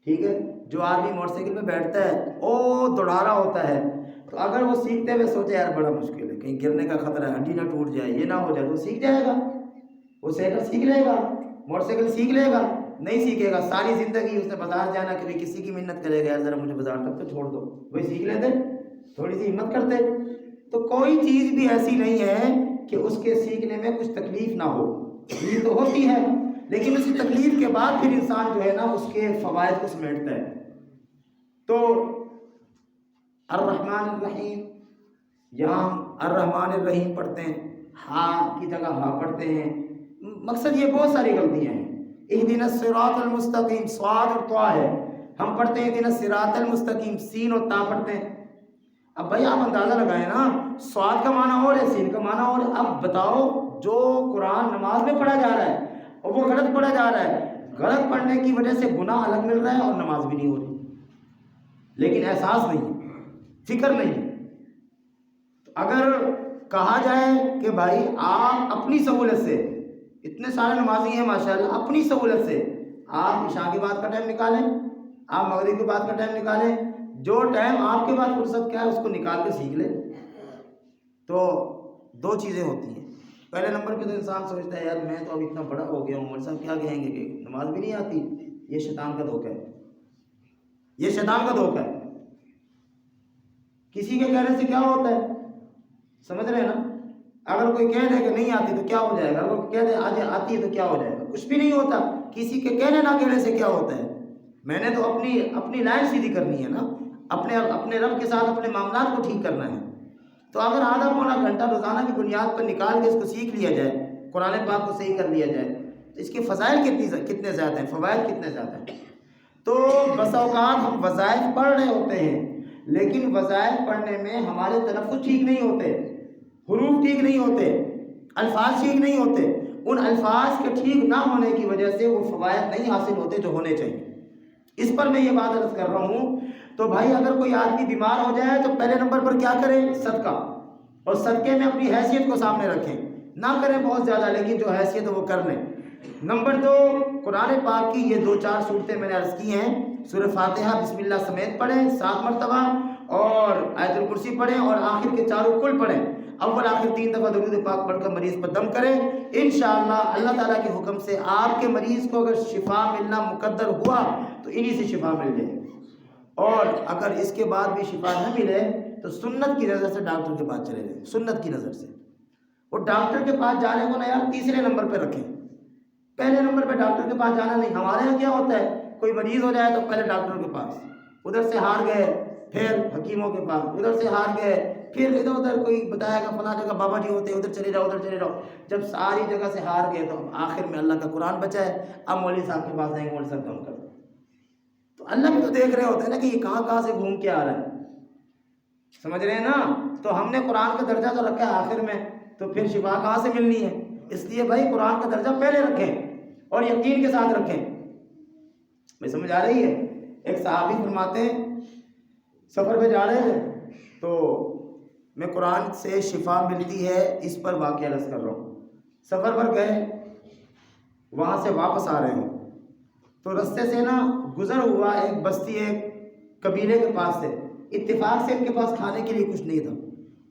ٹھیک ہے، جو آدمی موٹر سائیکل میں بیٹھتا ہے وہ دوڑا رہا ہوتا ہے، تو اگر وہ سیکھتے ہوئے سوچے یار بڑا مشکل ہے، کہیں گرنے کا خطرہ ہے، ہڈی نہ ٹوٹ جائے، یہ نہ ہو جائے، تو سیکھ جائے گا، وہ سائیکل سیکھ لے گا، موٹر سائیکل سیکھ لے گا؟ نہیں سیکھے گا، ساری زندگی اس نے بازار جانا، کبھی کسی کی منت کرے گا یار ذرا مجھے بازار تک تو چھوڑ دو، وہی سیکھ لیتے، تھوڑی سی ہمت کرتے۔ تو کوئی چیز بھی ایسی نہیں ہے کہ اس کے سیکھنے میں کچھ تکلیف نہ ہو، تکلیف تو ہوتی ہے، لیکن اس کی تکلیف کے بعد پھر انسان جو ہے نا اس کے فوائد کو سمیٹتا ہے۔ تو الرحمن الرحیم، یہاں ہم الرحمن الرحیم پڑھتے ہیں، ہاں کی جگہ ہاں پڑھتے ہیں، مقصد یہ بہت ساری غلطیاں ہیں۔ اہدنا الصراط المستقیم، صاد اور طا ہے، ہم پڑھتے ہیں اہدنا الصراط المستقیم، سین اور تا پڑھتے ہیں۔ اب بھائی آپ اندازہ لگائیں نا، صاد کا معنی اور ہے، سین کا معنی اور ہے، اب بتاؤ جو قرآن نماز میں پڑھا جا رہا ہے اور وہ غلط پڑھا جا رہا ہے، غلط پڑھنے کی وجہ سے گناہ الگ مل رہا ہے اور نماز بھی نہیں ہو رہی، لیکن احساس نہیں ہے، فکر نہیں ہے۔ اگر کہا جائے کہ بھائی آپ اپنی سہولت سے، اتنے سارے نمازی ہیں ماشاءاللہ، اپنی سہولت سے آپ عشاء کے بعد کا ٹائم نکالیں، آپ مغرب کے بعد کا ٹائم نکالیں، جو ٹائم آپ کے بعد فرصت کا ہے اس کو نکال کے سیکھ لیں، تو دو چیزیں ہوتی ہیں۔ پہلے نمبر پہ تو انسان سوچتا ہے یار میں تو اب اتنا بڑا ہو گیا ہوں، مولوی صاحب کیا کہیں گے کہ نماز بھی نہیں آتی، یہ شیطان کا دھوکہ ہے، یہ شیطان کا دھوکہ ہے۔ کسی کے کہنے سے کیا ہوتا ہے، سمجھ رہے ہیں نا؟ اگر کوئی کہہ دے کہ نہیں آتی تو کیا ہو جائے گا، اگر کوئی کہہ دے آج آتی ہے تو کیا ہو جائے گا، کچھ بھی نہیں ہوتا۔ کسی کے کہنے نہ کہنے سے کیا ہوتا ہے؟ میں نے تو اپنی لائن سیدھی کرنی ہے نا، اپنے رب کے ساتھ اپنے معاملات کو ٹھیک کرنا ہے۔ تو اگر آدھا پونا گھنٹہ روزانہ کی بنیاد پر نکال کے اس کو سیکھ لیا جائے، قرآن پاک کو صحیح کر لیا جائے، تو اس کے فضائل کتنے زیادہ ہیں، فوائد کتنے زیادہ ہیں۔ تو بسا اوقات ہم وظائف پڑھ رہے ہوتے ہیں، لیکن وظائف پڑھنے میں ہمارے تلفظ ٹھیک نہیں ہوتے، حروف ٹھیک نہیں ہوتے، الفاظ ٹھیک نہیں ہوتے، ان الفاظ کے ٹھیک نہ ہونے کی وجہ سے وہ فوائد نہیں حاصل ہوتے جو ہونے چاہیے۔ اس پر میں یہ بات عرض کر رہا ہوں۔ تو بھائی اگر کوئی آدمی بیمار ہو جائے تو پہلے نمبر پر کیا کرے؟ صدقہ، اور صدقے میں اپنی حیثیت کو سامنے رکھیں، نہ کریں بہت زیادہ لیکن جو حیثیت ہے وہ کر لیں۔ نمبر 2، قرآن پاک کی یہ 2-4 صورتیں میں نے عرض کی ہیں، سورہ فاتحہ بسم اللہ سمیت پڑھیں 7 مرتبہ، اور آیت الکرسی پڑھیں، اور آخر کے چاروں کل پڑھیں، اول آخر 3 دفعہ درود پاک پڑھ کر مریض پر دم کریں۔ انشاءاللہ اللہ تعالیٰ کے حکم سے آپ کے مریض کو اگر شفا ملنا مقدر ہوا تو انہی سے شفا مل جائے، اور اگر اس کے بعد بھی شفا نہ ملے تو سنت کی نظر سے ڈاکٹر کے پاس چلے جائیں، سنت کی نظر سے۔ وہ ڈاکٹر کے پاس جانے کو نا یار تیسرے نمبر پہ رکھیں، پہلے نمبر پہ ڈاکٹر کے پاس جانا نہیں۔ ہمارے یہاں کیا ہوتا ہے، کوئی مریض ہو جائے تو پہلے ڈاکٹر کے پاس، ادھر سے ہار گئے پھر حکیموں کے پاس، ادھر سے ہار گئے پھر ادھر ادھر کوئی بتایا گا فلاں جگہ بابا جی ہوتے ہیں ادھر چلے جاؤ، ادھر چلے جاؤ۔ جب ساری جگہ سے ہار گئے تو آخر میں اللہ کا قرآن بچا ہے، اب مولوی صاحب کے پاس جائیں گے، مولوی صاحب کم کر دو۔ تو اللہ بھی تو دیکھ رہے ہوتے ہیں نا کہ یہ کہاں سے گھوم کے آ رہا ہے، سمجھ رہے ہیں نا؟ تو ہم نے قرآن کا درجہ تو رکھا ہے آخر میں، تو پھر شفا کہاں سے ملنی ہے؟ اس لیے بھائی قرآن کا درجہ پہلے رکھیں اور یقین کے ساتھ رکھیں۔ میں سمجھ آ رہی ہے؟ ایک صحابی فرماتے ہیں سفر پہ جا رہے تھے تو میں قرآن سے شفا ملتی ہے اس پر واقعہ عرض کر رہا ہوں. سفر پر گئے، وہاں سے واپس آ رہے ہیں تو رستے سے نا گزر ہوا ایک بستی، ایک قبیلے کے پاس سے. اتفاق سے ان کے پاس کھانے کے لیے کچھ نہیں تھا،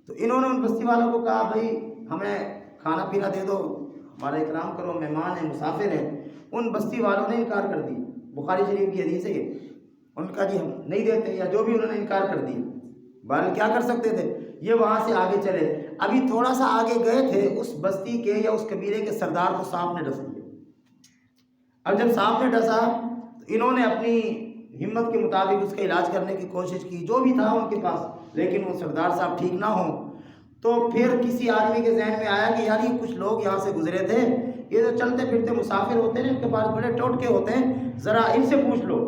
تو انہوں نے ان بستی والوں کو کہا بھائی ہمیں کھانا پینا دے دو، ہمارا اکرام کرو، مہمان ہیں، مسافر ہیں. ان بستی والوں نے انکار کر دی. بخاری شریف کی حدیث ہے یہ. ان کا جی ہم نہیں دیتے، یا جو بھی انہوں نے انکار کر دی. بہرحال کیا کر سکتے تھے، یہ وہاں سے آگے چلے. ابھی تھوڑا سا آگے گئے تھے، اس بستی کے یا اس قبیلے کے سردار کو سانپ نے ڈس لیا. اب جب سانپ نے ڈسا تو انہوں نے اپنی ہمت کے مطابق اس کا علاج کرنے کی کوشش کی، جو بھی تھا ان کے پاس، لیکن وہ سردار صاحب ٹھیک نہ ہوں. تو پھر کسی آدمی کے ذہن میں آیا کہ یار یہ کچھ لوگ یہاں سے گزرے تھے، یہ جو چلتے پھرتے مسافر ہوتے ہیں ان کے پاس بڑے ٹوٹکے ہوتے ہیں، ذرا ان سے پوچھ لو.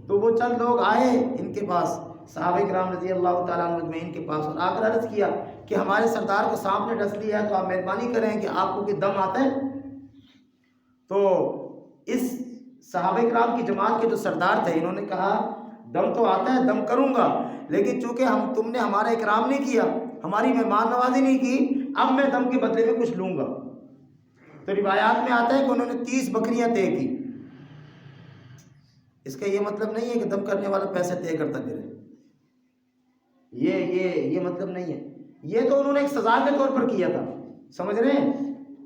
تو وہ چند لوگ آئے ان کے پاس، صحابہ کرام رضی اللہ تعالیٰ عنہ اجمعین کے پاس، اور آ کر عرض کیا کہ ہمارے سردار کو سانپ نے ڈس لیا ہے، تو آپ مہربانی کریں کہ آپ کو کوئی دم آتا ہے. تو اس صحابہ کرام کی جماعت کے جو سردار تھے انہوں نے کہا دم تو آتا ہے، دم کروں گا، لیکن چونکہ تم نے ہمارا اکرام نہیں کیا، ہماری مہمان نوازی نہیں کی، اب میں دم کے بدلے میں کچھ لوں گا. تو روایات میں آتا ہے کہ انہوں نے 30 بکریاں طے کی. اس کا یہ مطلب نہیں ہے کہ دم کرنے والا پیسے طے کرتا پھرے، یہ مطلب نہیں ہے. یہ تو انہوں نے ایک سزا کے طور پر کیا تھا، سمجھ رہے ہیں،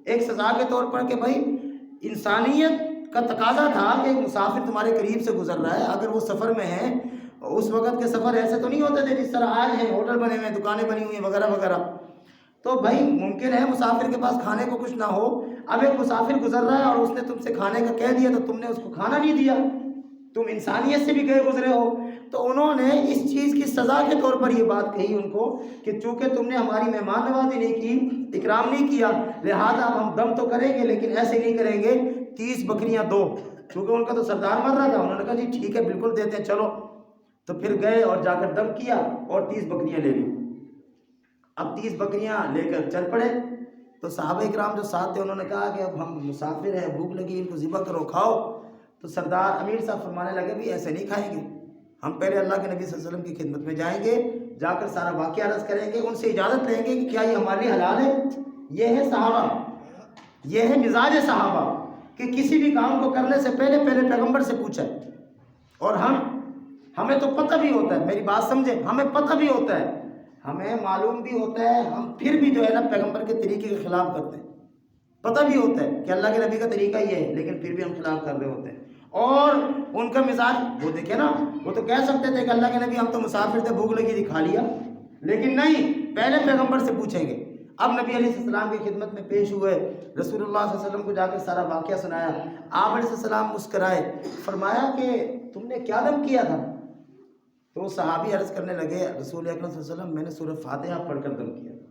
ایک سزا کے طور پر کہ بھائی انسانیت کا تقاضا تھا کہ ایک مسافر تمہارے قریب سے گزر رہا ہے، اگر وہ سفر میں ہے، اس وقت کے سفر ایسے تو نہیں ہوتے تھے جس طرح آج ہیں، ہوٹل بنے ہوئے ہیں، دکانیں بنی ہوئی ہیں وغیرہ وغیرہ. تو بھائی ممکن ہے مسافر کے پاس کھانے کو کچھ نہ ہو. اب ایک مسافر گزر رہا ہے اور اس نے تم سے کھانے کا کہہ دیا تو تم نے اس کو کھانا نہیں دیا، تم انسانیت سے بھی گئے گزرے ہو. تو انہوں نے اس چیز کی سزا کے طور پر یہ بات کہی ان کو کہ چونکہ تم نے ہماری مہمان نوازی نہیں کی، اکرام نہیں کیا، لہٰذا ہم دم تو کریں گے لیکن ایسے نہیں کریں گے، 30 بکریاں دو. چونکہ ان کا تو سردار مر رہا تھا، انہوں نے کہا جی ٹھیک ہے بالکل دیتے ہیں چلو. تو پھر گئے اور جا کر دم کیا اور 30 بکریاں لے لی. اب 30 بکریاں لے کر چل پڑے. تو صحابہ کرام جو ساتھ تھے انہوں نے کہا کہ اب ہم مسافر ہیں، بھوک لگی، ان کو ذبح کرو کھاؤ. تو سردار امیر صاحب فرمانے لگے بھی ایسے نہیں کھائیں گے، ہم پہلے اللہ کے نبی صلی اللہ علیہ وسلم کی خدمت میں جائیں گے، جا کر سارا واقعہ عرض کریں گے، ان سے اجازت لیں گے کہ کیا یہ ہمارے لیے حلال ہے. یہ ہے صحابہ، یہ ہے مزاج صحابہ کہ کسی بھی کام کو کرنے سے پہلے پیغمبر سے پوچھا ہے. اور ہمیں تو پتہ بھی ہوتا ہے، میری بات سمجھیں، ہمیں پتہ بھی ہوتا ہے، ہمیں معلوم بھی ہوتا ہے، ہم پھر بھی جو ہے نا پیغمبر کے طریقے کے خلاف کرتے ہیں. پتہ بھی ہوتا ہے کہ اللہ کے نبی کا طریقہ یہ ہے، لیکن پھر بھی ہم خلاف کر رہے ہوتے ہیں. اور ان کا مزاج وہ دیکھیں نا، وہ تو کہہ سکتے تھے کہ اللہ کے نبی ہم تو مسافر تھے، بھوک لگی تھی کھا لیا، لیکن نہیں، پہلے پیغمبر سے پوچھیں گے. اب نبی علیہ السلام کی خدمت میں پیش ہوئے، رسول اللہ صلی اللہ علیہ وسلم کو جا کے سارا واقعہ سنایا. آپ علیہ السلام مسکرائے، فرمایا کہ تم نے کیا دم کیا تھا؟ تو وہ صحابی عرض کرنے لگے رسول اکرم صلی اللہ علیہ وسلم میں نے سورہ فاتحہ پڑھ کر دم کیا تھا.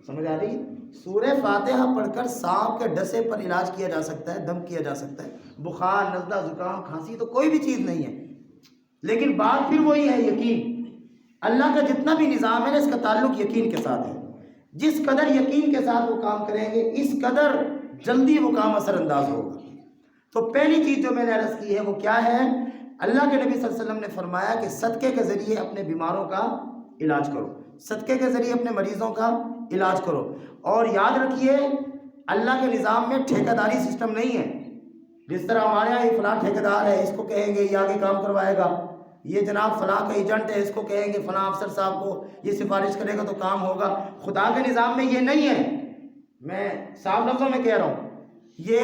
سمجھ آ رہی؟ سورہ فاتحہ پڑھ کر سانپ کے ڈسے پر علاج کیا جا سکتا ہے، دم کیا جا سکتا ہے. بخار، نزلہ، زکام، کھانسی تو کوئی بھی چیز نہیں ہے. لیکن بات پھر وہی ہے، یقین. اللہ کا جتنا بھی نظام ہے نا اس کا تعلق یقین کے ساتھ ہے. جس قدر یقین کے ساتھ وہ کام کریں گے اس قدر جلدی وہ کام اثر انداز ہوگا. تو پہلی چیز جو میں نے عرض کی ہے وہ کیا ہے؟ اللہ کے نبی صلی اللہ علیہ وسلم نے فرمایا کہ صدقے کے ذریعے اپنے بیماروں کا علاج کرو، صدقے کے ذریعے اپنے مریضوں کا علاج کرو. اور یاد رکھیے اللہ کے نظام میں ٹھیکہ داری سسٹم نہیں ہے. جس طرح ہمارے یہاں یہ فلاں ٹھیکہ دار ہے، اس کو کہیں گے یہ آگے کام کروائے گا، یہ جناب فلاں کا ایجنٹ ہے، اس کو کہیں گے فلاں افسر صاحب کو یہ سفارش کرے گا تو کام ہوگا. خدا کے نظام میں یہ نہیں ہے. میں صاف لفظوں میں کہہ رہا ہوں، یہ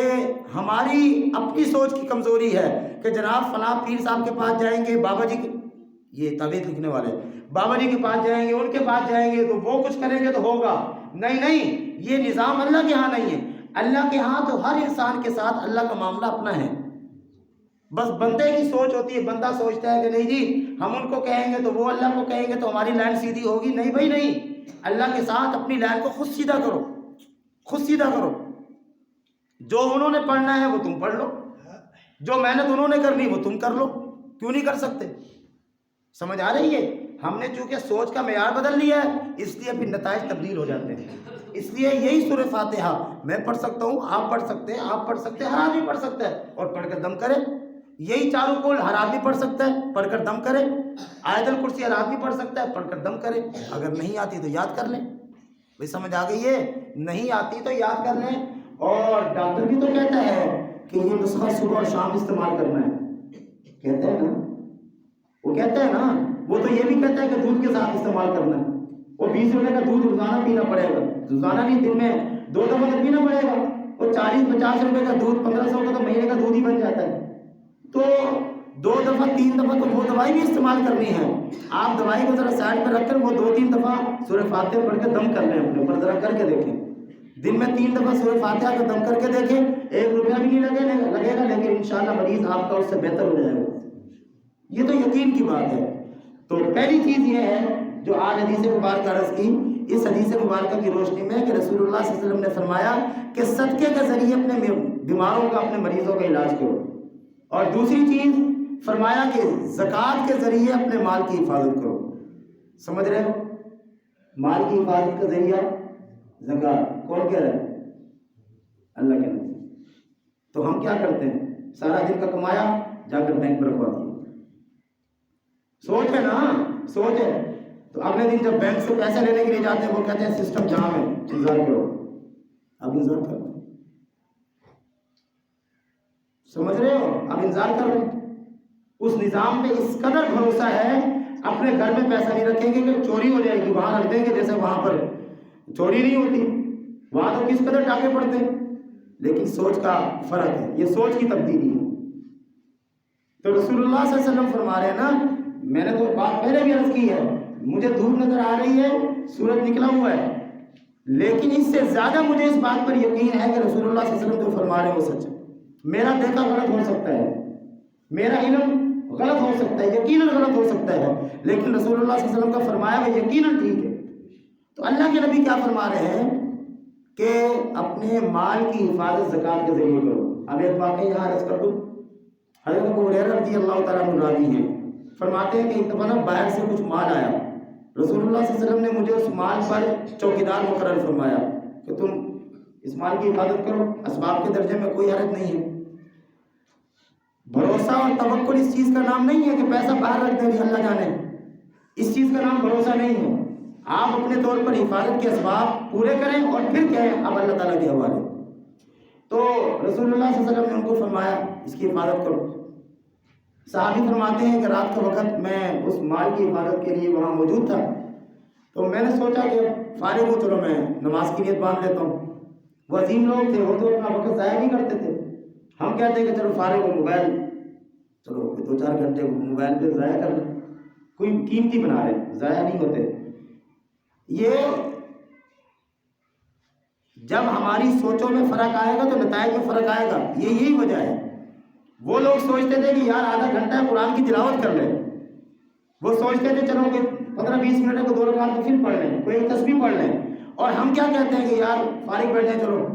ہماری اپنی سوچ کی کمزوری ہے کہ جناب فلاں پیر صاحب کے پاس جائیں گے، بابا جی کے، یہ تعویذ لکھنے والے بابا جی کے پاس جائیں گے، ان کے پاس جائیں گے تو وہ کچھ کریں گے تو ہوگا. نہیں، یہ نظام اللہ کے ہاں نہیں ہے. اللہ کے ہاں تو ہر انسان کے ساتھ اللہ کا معاملہ اپنا ہے. بس بندے کی سوچ ہوتی ہے، بندہ سوچتا ہے کہ نہیں جی ہم ان کو کہیں گے تو وہ اللہ کو کہیں گے تو ہماری لائن سیدھی ہوگی. نہیں بھائی نہیں، اللہ کے ساتھ اپنی لائن کو خود سیدھا کرو، خود سیدھا کرو. جو انہوں نے پڑھنا ہے وہ تم پڑھ لو، جو محنت انہوں نے کرنی وہ تم کر لو. کیوں نہیں کر سکتے؟ سمجھ آ رہی ہے؟ ہم نے چونکہ سوچ کا معیار بدل لیا ہے اس لیے پھر نتائج تبدیل ہو جاتے ہیں. اس لیے یہی سورہ فاتحہ میں پڑھ سکتا ہوں، آپ پڑھ سکتے ہیں، آپ پڑھ سکتے ہیں، ہر آدمی پڑھ سکتا ہے، اور پڑھ کر دم کرے. یہی چاروں قول ہر آدمی پڑھ سکتا ہے، پڑھ کر دم کرے۔ آیت الکرسی ہر آدمی پڑھ سکتا ہے، پڑھ کر دم کرے۔ اگر نہیں آتی تو یاد کر لیں۔ بھائی سمجھ آ گئی ہے؟ نہیں آتی تو یاد کر لیں۔ اور ڈاکٹر بھی تو کہتا ہے کہ یہ نسخہ صبح اور شام استعمال کرنا ہے، کہتا ہے نا، وہ کہتا ہے نا، وہ تو یہ بھی کہتا ہے کہ دودھ کے ساتھ استعمال کرنا ہے۔ وہ 20 روپے کا دودھ روزانہ پینا پڑے گا، روزانہ نہیں، دن میں 2 دفعہ تو پینا پڑے گا۔ وہ 40-50 روپے کا دودھ 1500 کا تو مہینے کا دودھ ہی بن جاتا ہے۔ تو 2 دفعہ 3 دفعہ تو وہ دوائی بھی استعمال کرنی ہے۔ آپ دوائی کو ذرا سائڈ پہ رکھ کر وہ 2-3 دفعہ سورہ فاتحہ پڑھ کے دم کر لیں، اپنے اوپر ذرا کر کے دیکھیں۔ دن میں 3 دفعہ سورہ فاتحہ کو دم کر کے دیکھیں، 1 روپیہ بھی نہیں لگے گا، لیکن انشاءاللہ مریض آپ کا اس سے بہتر ہو جائے گا۔ یہ تو یقین کی بات ہے۔ تو پہلی چیز یہ ہے جو آج حدیث مبارکہ عرض کی، اس حدیث مبارکہ کی روشنی میں کہ رسول اللہ صلی اللہ علیہ وسلم نے فرمایا کہ صدقے کے ذریعے اپنے بیماروں کا، اپنے مریضوں کا علاج کرو۔ اور دوسری چیز فرمایا کہ زکوٰۃ کے ذریعے اپنے مال کی حفاظت کرو۔ سمجھ رہے ہو؟ مال کی حفاظت کا ذریعہ زکوٰۃ، کون کہہ رہا ہے؟ اللہ کے نبی۔ تو ہم کیا کرتے ہیں؟ سارا دن کا کمایا جا کر بینک میں رکھوا دیا۔ سوچ ہے نا، سوچ ہے۔ تو اگلے دن جب بینک سے پیسے لینے کے لیے جاتے ہیں، وہ کہتے ہیں سسٹم جام ہے، انتظار کرو۔ اب انتظار کرو، سمجھ رہے ہو؟ اب انتظار کر رہے ہیں۔ اس نظام پہ اس قدر بھروسہ ہے، اپنے گھر میں پیسہ نہیں رکھیں گے کہ چوری ہو جائے گی، وہاں رکھ دیں گے جیسے وہاں پر چوری نہیں ہوتی، وہاں تو کس قدر ڈاکے پڑتے ہیں۔ لیکن سوچ کا فرق ہے، یہ سوچ کی تبدیلی ہے۔ تو رسول اللہ صلی اللہ علیہ وسلم فرما رہے ہیں نا، میں نے تو بات پہلے بھی عرض کی ہے، مجھے دھوپ نظر آ رہی ہے، سورج نکلا ہوا ہے، لیکن اس سے زیادہ مجھے اس بات پر یقین ہے کہ رسول اللہ صلی اللہ علیہ وسلم جو فرما رہے ہیں وہ سچ ہے۔ میرا دیکھا غلط ہو سکتا ہے، میرا علم غلط ہو سکتا ہے، یقیناً غلط ہو سکتا ہے، لیکن رسول اللہ صلی اللہ علیہ وسلم کا فرمایا وہ یقیناً ٹھیک ہے۔ تو اللہ کے نبی کیا فرما رہے ہیں کہ اپنے مال کی حفاظت زکوٰۃ کے ذریعے کرو۔ اب ایک واقعہ یہاں عرض کر دوں۔ حضرت ابو ہریرہ رضی اللہ تعالیٰ عنہ راوی ہیں، فرماتے ہیں کہ ایک دفعہ باہر سے کچھ مال آیا، رسول اللہ صلی اللہ علیہ وسلم نے مجھے اس مال پر چوکیدار مقرر فرمایا کہ تم اس مال کی حفاظت کرو، اسباب کے درجے میں کوئی حرج نہیں ہے۔ بھروسہ اور توکل اس چیز کا نام نہیں ہے کہ پیسہ باہر رکھ دیں اللہ جانے، اس چیز کا نام بھروسہ نہیں ہے۔ آپ اپنے طور پر حفاظت کے اسباب پورے کریں اور پھر کہیں اب اللہ تعالیٰ کے حوالے۔ تو رسول اللہ صلی اللہ علیہ وسلم نے ان کو فرمایا اس کی حفاظت کرو۔ صحابی فرماتے ہیں کہ رات کا وقت میں اس مال کی حفاظت کے لیے وہاں موجود تھا، تو میں نے سوچا کہ فارغ ہوں، چلو میں نماز کی نیت باندھ لیتا ہوں۔ وہ عظیم لوگ تھے، وہ تو اپنا وقت ضائع نہیں کرتے تھے۔ ہم کہتے ہیں کہ چلو فارغ ہو، موبائل چلو 2-4 گھنٹے موبائل پہ ضائع کر لیں، کوئی قیمتی بنا رہے ہیں، ضائع نہیں ہوتے۔ یہ جب ہماری سوچوں میں فرق آئے گا تو نتائج میں فرق آئے گا، یہی وجہ ہے۔ وہ لوگ سوچتے تھے کہ یار آدھا گھنٹہ قرآن کی تلاوت کر لیں، وہ سوچتے تھے چلو کہ 15-20 منٹ کو 2 رکعت تو پھر پڑھ لیں، کوئی ایک تسبیح پڑھ لیں، اور ہم کیا کہتے ہیں کہ یار فارغ بیٹھے ہیں چلو۔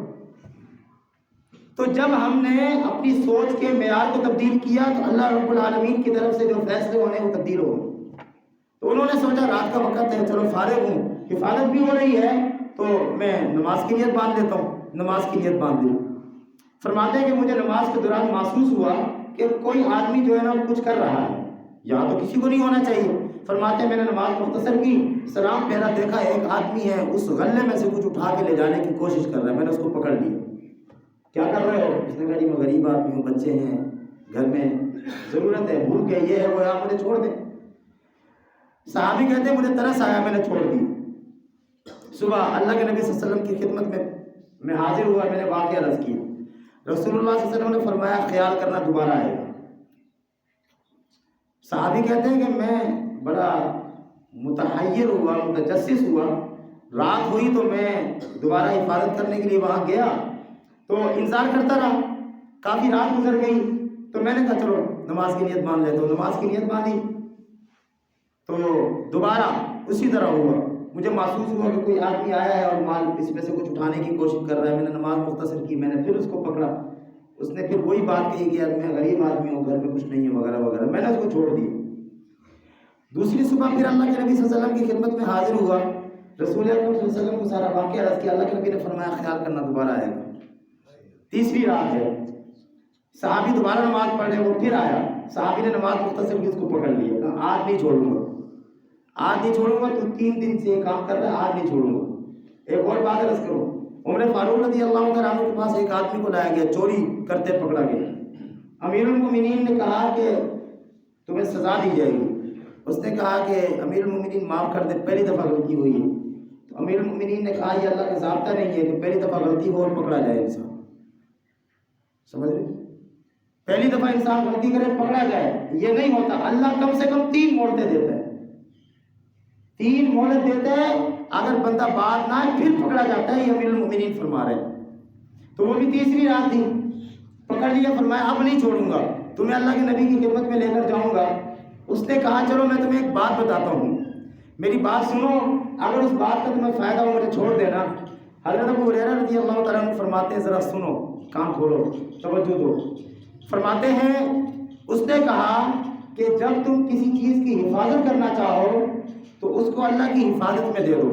تو جب ہم نے اپنی سوچ کے معیار کو تبدیل کیا تو اللہ رب العالمین کی طرف سے جو فیصلے ہونے وہ تبدیل ہو گئے۔ تو انہوں نے سوچا رات کا وقت ہے، چلو فارغ ہوں، حفاظت بھی ہو رہی ہے، تو میں نماز کی نیت باندھ لیتا ہوں۔ نماز کی نیت باندھ لی۔ فرماتے ہیں کہ مجھے نماز کے دوران محسوس ہوا کہ کوئی آدمی جو ہے نا کچھ کر رہا ہے، یہاں تو کسی کو نہیں ہونا چاہیے۔ فرماتے ہیں میں نے نماز مختصر کی، سلام پھیرا، دیکھا ایک آدمی ہے اس غلے میں سے کچھ اٹھا کے لے جانے کی کوشش کر رہا ہے، میں نے اس کو پکڑ لیا۔ کیا کر رہے ہو؟ اس نے کہا جی میں غریب آدمی ہوں، بچے ہیں گھر میں، ضرورت ہے، بھوک ہے، یہ ہے وہ ہے، آپ مجھے چھوڑ دیں۔ صحابی کہتے ہیں مجھے ترس آیا، میں نے چھوڑ دی۔ صبح اللہ کے نبی صلی اللہ علیہ وسلم کی خدمت میں حاضر ہوا، میں نے واقعہ عرض کیا۔ رسول اللہ صلی اللہ علیہ وسلم نے فرمایا خیال کرنا دوبارہ آئے گا۔ صحابی کہتے ہیں کہ میں بڑا متحیر ہوا، متجسس ہوا، رات ہوئی تو میں دوبارہ حفاظت کرنے کے لیے وہاں گیا تو انتظار کرتا رہا، کافی رات گزر گئی، تو میں نے کہا چلو نماز کی نیت باندھ لیتا ہوں۔ نماز کی نیت باندھی تو دوبارہ اسی طرح ہوا، مجھے محسوس ہوا کہ کوئی آدمی آیا ہے اور مال اس میں سے کچھ اٹھانے کی کوشش کر رہا ہے۔ میں نے نماز مختصر کی، میں نے پھر اس کو پکڑا، اس نے پھر وہی بات کہی کہ یار میں غریب آدمی ہوں، گھر میں کچھ نہیں ہے وغیرہ وغیرہ، میں نے اس کو چھوڑ دیا۔ دوسری صبح پھر اللہ کے نبی صلی اللہ علیہ وسلم کی خدمت میں حاضر ہوا، رسول اللہ صلی اللہ علیہ وسلم کو سارا واقعہ عرض کیا، اللہ کے نبی نے فرمایا خیال کرنا دوبارہ آئے گا۔ تیسری رات ہے، صحابی دوبارہ نماز پڑھنے وہ پھر آیا، صحابی نے نماز مختصر کی اس کو پکڑ لیا، کہا آج نہیں چھوڑوں گا، آج نہیں چھوڑوں گا، تو 3 دن سے یہ کام کر رہا ہے، آج نہیں چھوڑوں گا۔ ایک اور بات عرض کرو، عمر فاروق رضی اللہ تعالیٰ عنہ کے پاس ایک آدمی کو لایا گیا، چوری کرتے پکڑا گیا۔ امیر المومنین نے کہا کہ تمہیں سزا دی جائے گی۔ اس نے کہا کہ امیر المومنین معاف کر دے، پہلی دفعہ غلطی ہوئی ہے۔ تو امیر المومنین نے کہا یہ اللہ کا ضابطہ نہیں ہے کہ پہلی دفعہ غلطی ہو اور پکڑا جائے انسان، سمجھ رہے؟ پہلی دفعہ انسان غلطی کرے پکڑا جائے، یہ نہیں ہوتا۔ اللہ کم سے کم 3 مہلتیں دیتا ہے، 3 مہلت دیتا ہے، اگر بندہ بات نہ آئے پھر پکڑا جاتا ہے، یہ امیر المومنین فرما رہے ہیں۔ تو وہ بھی تیسری رات تھی، پکڑ لیا، فرمایا اب نہیں چھوڑوں گا، تمہیں اللہ کے نبی کی خدمت میں لے کر جاؤں گا۔ اس نے کہا چلو میں تمہیں ایک بات بتاتا ہوں، میری بات سنو، اگر اس بات کا تمہیں فائدہ ہو مجھے چھوڑ دینا۔ حضرت ابو ہریرہ رضی اللہ تعالیٰ عنہ فرماتے ہیں، ذرا سنو، کان کھولو، توجہ دو۔ فرماتے ہیں اس نے کہا کہ جب تم کسی چیز کی حفاظت کرنا چاہو تو اس کو اللہ کی حفاظت میں دے دو،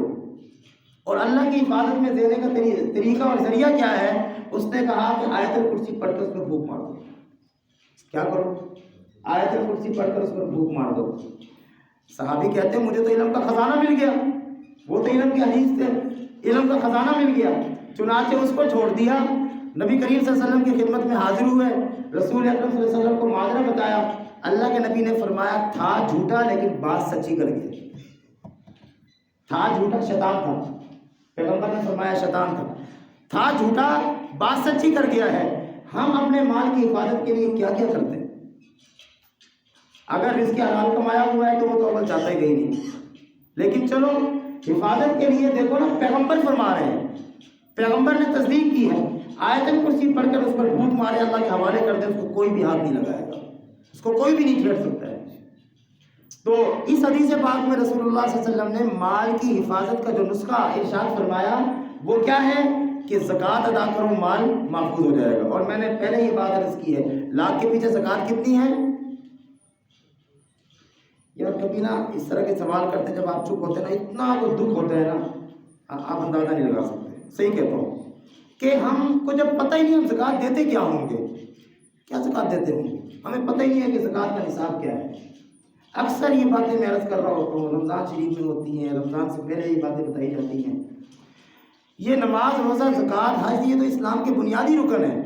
اور اللہ کی حفاظت میں دینے کا طریقہ اور ذریعہ کیا ہے؟ اس نے کہا کہ آیت الکرسی پڑھ کر اس پر پھونک مار دو۔ کیا کرو؟ آیت الکرسی پڑھ کر اس پر پھونک مار دو۔ صحابی کہتے ہیں مجھے تو علم کا خزانہ مل گیا، وہ تو علم کے حدیث تھے، علم کا خزانہ مل گیا، چنانچہ اس کو چھوڑ دیا۔ نبی کریم صلی اللہ علیہ وسلم کی خدمت میں حاضر ہوئے، رسول اکرم صلی اللہ علیہ وسلم کو معاذرہ بتایا۔ اللہ کے نبی نے فرمایا تھا جھوٹا لیکن بات سچی کر گیا۔ تھا جھوٹا، شیطان تھا، پیغمبر نے فرمایا شیطان تھا جھوٹا، بات سچی کر گیا ہے۔ ہم اپنے مال کی حفاظت کے لیے کیا کیا کرتے ہیں؟ اگر رزق حلال کمایا ہوا ہے تو وہ تو اول چاہتا ہی گئی نہیں، لیکن چلو حفاظت کے لیے دیکھو نا، پیغمبر فرما رہے ہیں، پیغمبر نے تصدیق کی ہے، آیت الکرسی پڑھ کر اس پر بھوت مارے، اللہ کے حوالے کر دے، اس کو کوئی بھی ہاتھ نہیں لگائے گا، اس کو کوئی بھی نہیں چھیڑ سکتا ہے۔ تو اس حدیث پاک میں رسول اللہ صلی اللہ علیہ وسلم نے مال کی حفاظت کا جو نسخہ ارشاد فرمایا وہ کیا ہے کہ زکوٰۃ ادا کرو، مال محفوظ ہو جائے گا۔ اور میں نے پہلے یہ بات عرض کی ہے، لاکھ کے پیچھے زکوٰۃ کتنی ہے؟ یار کبھی نا اس طرح کے سوال کرتے ہیں، جب آپ چپ ہوتے ہیں نا، اتنا کو دکھ ہوتا ہے نا، آپ اندازہ نہیں لگا سکتے۔ صحیح کہتا ہوں کہ ہم کو جب پتہ ہی نہیں ہم زکوٰۃ دیتے کیا ہوں گے، کیا زکوٰۃ دیتے ہوں گے، ہمیں پتہ ہی نہیں ہے کہ زکوٰۃ کا نصاب کیا ہے۔ اکثر یہ باتیں میں عرض کر رہا ہوتا ہوں، رمضان شریف میں ہوتی ہیں، رمضان سے پہلے یہ باتیں بتائی جاتی ہیں۔ یہ نماز، روزہ، زکوٰۃ، حج، یہ تو اسلام کے بنیادی رکن ہیں،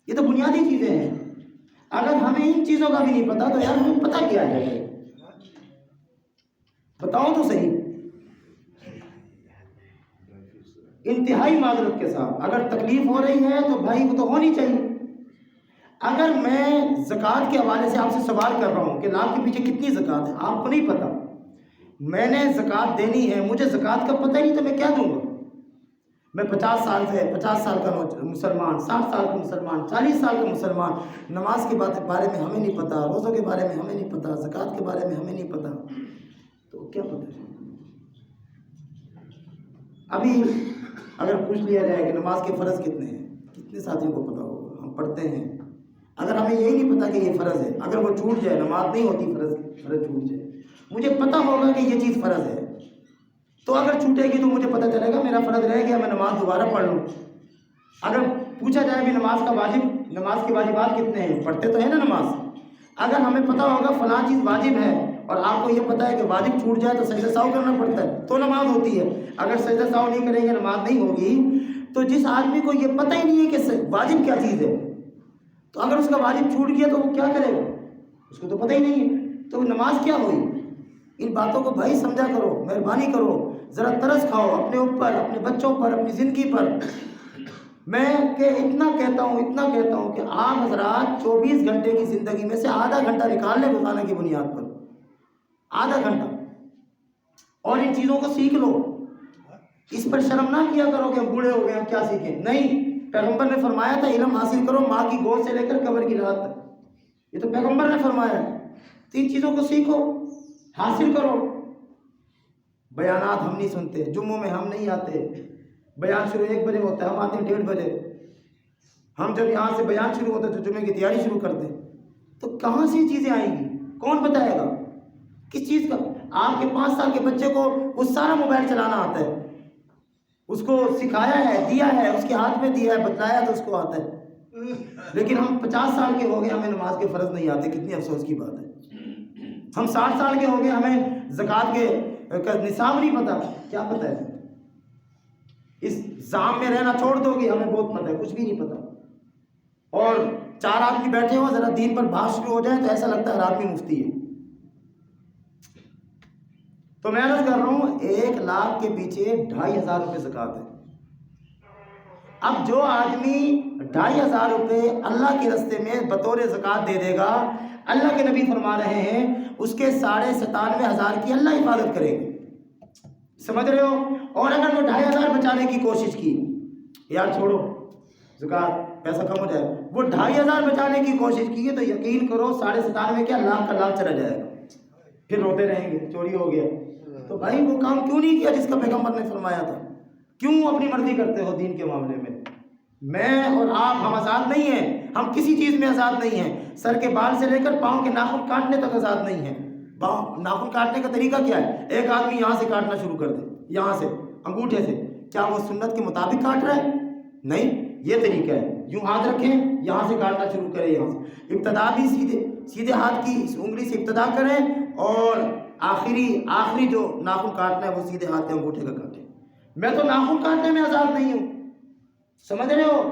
یہ تو بنیادی چیزیں ہیں۔ اگر ہمیں ان چیزوں کا بھی نہیں پتا تو یار ہمیں پتہ کیا ہے؟ بتاؤ تو صحیح۔ انتہائی معذرت کے ساتھ اگر تکلیف ہو رہی ہے تو بھائی وہ تو ہونی چاہیے۔ اگر میں زکوٰۃ کے حوالے سے آپ سے سوال کر رہا ہوں کہ لاکھ کے پیچھے کتنی زکوٰۃ ہے، آپ کو نہیں پتا، میں نے زکوٰۃ دینی ہے، مجھے زکوٰۃ کا پتہ ہی نہیں تو میں کیا دوں گا؟ میں 50 سال کا مسلمان، 60 سال کا مسلمان، 40 سال کا مسلمان، نماز کے بارے میں ہمیں نہیں پتا، روزوں کے بارے میں ہمیں نہیں پتا، زکوٰۃ کے بارے میں ہمیں نہیں پتا، تو کیا پتہ ہے؟ ابھی اگر پوچھ لیا جائے کہ نماز کے فرض کتنے ہیں، کتنے ساتھیوں کو پتا ہوگا؟ ہم پڑھتے ہیں، اگر ہمیں یہی نہیں پتا کہ یہ فرض ہے، اگر وہ چھوٹ جائے، نماز نہیں ہوتی، فرض چھوٹ جائے، مجھے پتا ہوگا کہ یہ چیز فرض ہے، تو اگر چھوٹے گی تو مجھے پتہ چلے گا میرا فرض رہ گیا، میں نماز دوبارہ پڑھ لوں۔ اگر پوچھا جائے بھی نماز کے واجبات کتنے ہیں، پڑھتے تو ہیں نا نماز، اگر ہمیں پتا ہوگا فلاں چیز واجب ہے اور آپ کو یہ پتا ہے کہ واجب چھوٹ جائے تو سجدہ سہو کرنا پڑتا ہے تو نماز ہوتی ہے، اگر سجدہ سہو نہیں کریں گے نماز نہیں ہوگی۔ تو جس آدمی کو یہ پتہ ہی نہیں ہے کہ واجب کیا چیز ہے، تو اگر اس کا واجب چھوٹ گیا تو وہ کیا کرے گا؟ اس کو تو پتہ ہی نہیں ہے، تو نماز کیا ہوئی؟ ان باتوں کو بھائی سمجھا کرو، مہربانی کرو، ذرا ترس کھاؤ اپنے اوپر، اپنے بچوں پر، اپنی زندگی پر۔ میں اتنا کہتا ہوں کہ آپ حضرات 24 گھنٹے کی زندگی میں سے آدھا گھنٹہ نکال لیں روزانہ کی بنیاد پر، آدھا گھنٹہ، اور ان چیزوں کو سیکھ لو۔ اس پر شرم نہ کیا کرو کہ ہم بوڑھے ہو گئے ہم کیا سیکھیں، نہیں، پیغمبر نے فرمایا تھا علم حاصل کرو ماں کی گود سے لے کر قبر کی رات تک، یہ تو پیغمبر نے فرمایا ہے۔ تین چیزوں کو سیکھو، حاصل کرو۔ بیانات ہم نہیں سنتے، جمعوں میں ہم نہیں آتے، بیان شروع 1 بجے ہوتا ہے، ہم آتے ہیں 1:30 بجے، ہم جب یہاں سے بیان شروع ہوتا ہے تو جمعے کی تیاری شروع کرتے ہیں، تو کہاں سے یہ چیزیں آئیں گی؟ کون بتائے گا؟ کس چیز کا؟ آپ کے 5 سال کے بچے کو وہ سارا موبائل چلانا آتا ہے، اس کو سکھایا ہے، دیا ہے، اس کے ہاتھ میں دیا ہے، بتلایا تو اس کو آتا ہے، لیکن ہم 50 سال کے ہو گئے, ہمیں نماز کے فرض نہیں آتے. کتنی افسوس کی بات ہے. ہم 60 سال کے ہو گئے, ہمیں زکوٰۃ کے نصاب نہیں پتہ. کیا پتہ ہے؟ اس زام میں رہنا چھوڑ دو گے, ہمیں بہت پتہ ہے, کچھ بھی نہیں پتہ. اور 4 آدمی بیٹھے ہو, ذرا دین پر بات شروع ہو جائے تو ایسا لگتا ہے ہر آدمی مفتی ہے. تو میں عرض کر رہا ہوں 1 لاکھ کے پیچھے 2500 روپے زکوٰۃ ہے. اب جو آدمی 2500 روپے اللہ کے راستے میں بطور زکوٰۃ دے دے گا, اللہ کے نبی فرما رہے ہیں اس کے 97,500 کی اللہ حفاظت کرے گا. سمجھ رہے ہو؟ اور اگر وہ 2500 بچانے کی کوشش کی, یار چھوڑو زکوٰۃ پیسہ کم ہو جائے, وہ 2500 بچانے کی کوشش کی ہے تو یقین کرو 97.5 کیا لاکھ کا لاکھ چلا جائے گا. پھر روتے رہیں گے چوری ہو گیا. تو بھائی وہ کام کیوں نہیں کیا جس کا پیغمبر نے فرمایا تھا؟ کیوں اپنی مرضی کرتے ہو دین کے معاملے میں؟ میں اور آپ ہم آزاد نہیں ہیں, ہم کسی چیز میں آزاد نہیں ہیں. سر کے بال سے لے کر پاؤں کے ناخن کاٹنے تک آزاد نہیں ہیں. ناخن کاٹنے کا طریقہ کیا ہے؟ ایک آدمی یہاں سے کاٹنا شروع کر دے, یہاں سے انگوٹھے سے, کیا وہ سنت کے مطابق کاٹ رہا ہے؟ نہیں, یہ طریقہ ہے. یوں ہاتھ رکھیں, یہاں سے کاٹنا شروع کریں, یہاں سے ابتدا بھی سیدھے ہاتھ کی اس انگلی سے ابتدا کریں, اور آخری جو ناخن کاٹنا ہے وہ سیدھے ہاتھ کے انگوٹھے کا کاٹیں. میں تو ناخن کاٹنے میں آزاد نہیں ہوں. سمجھ رہے ہو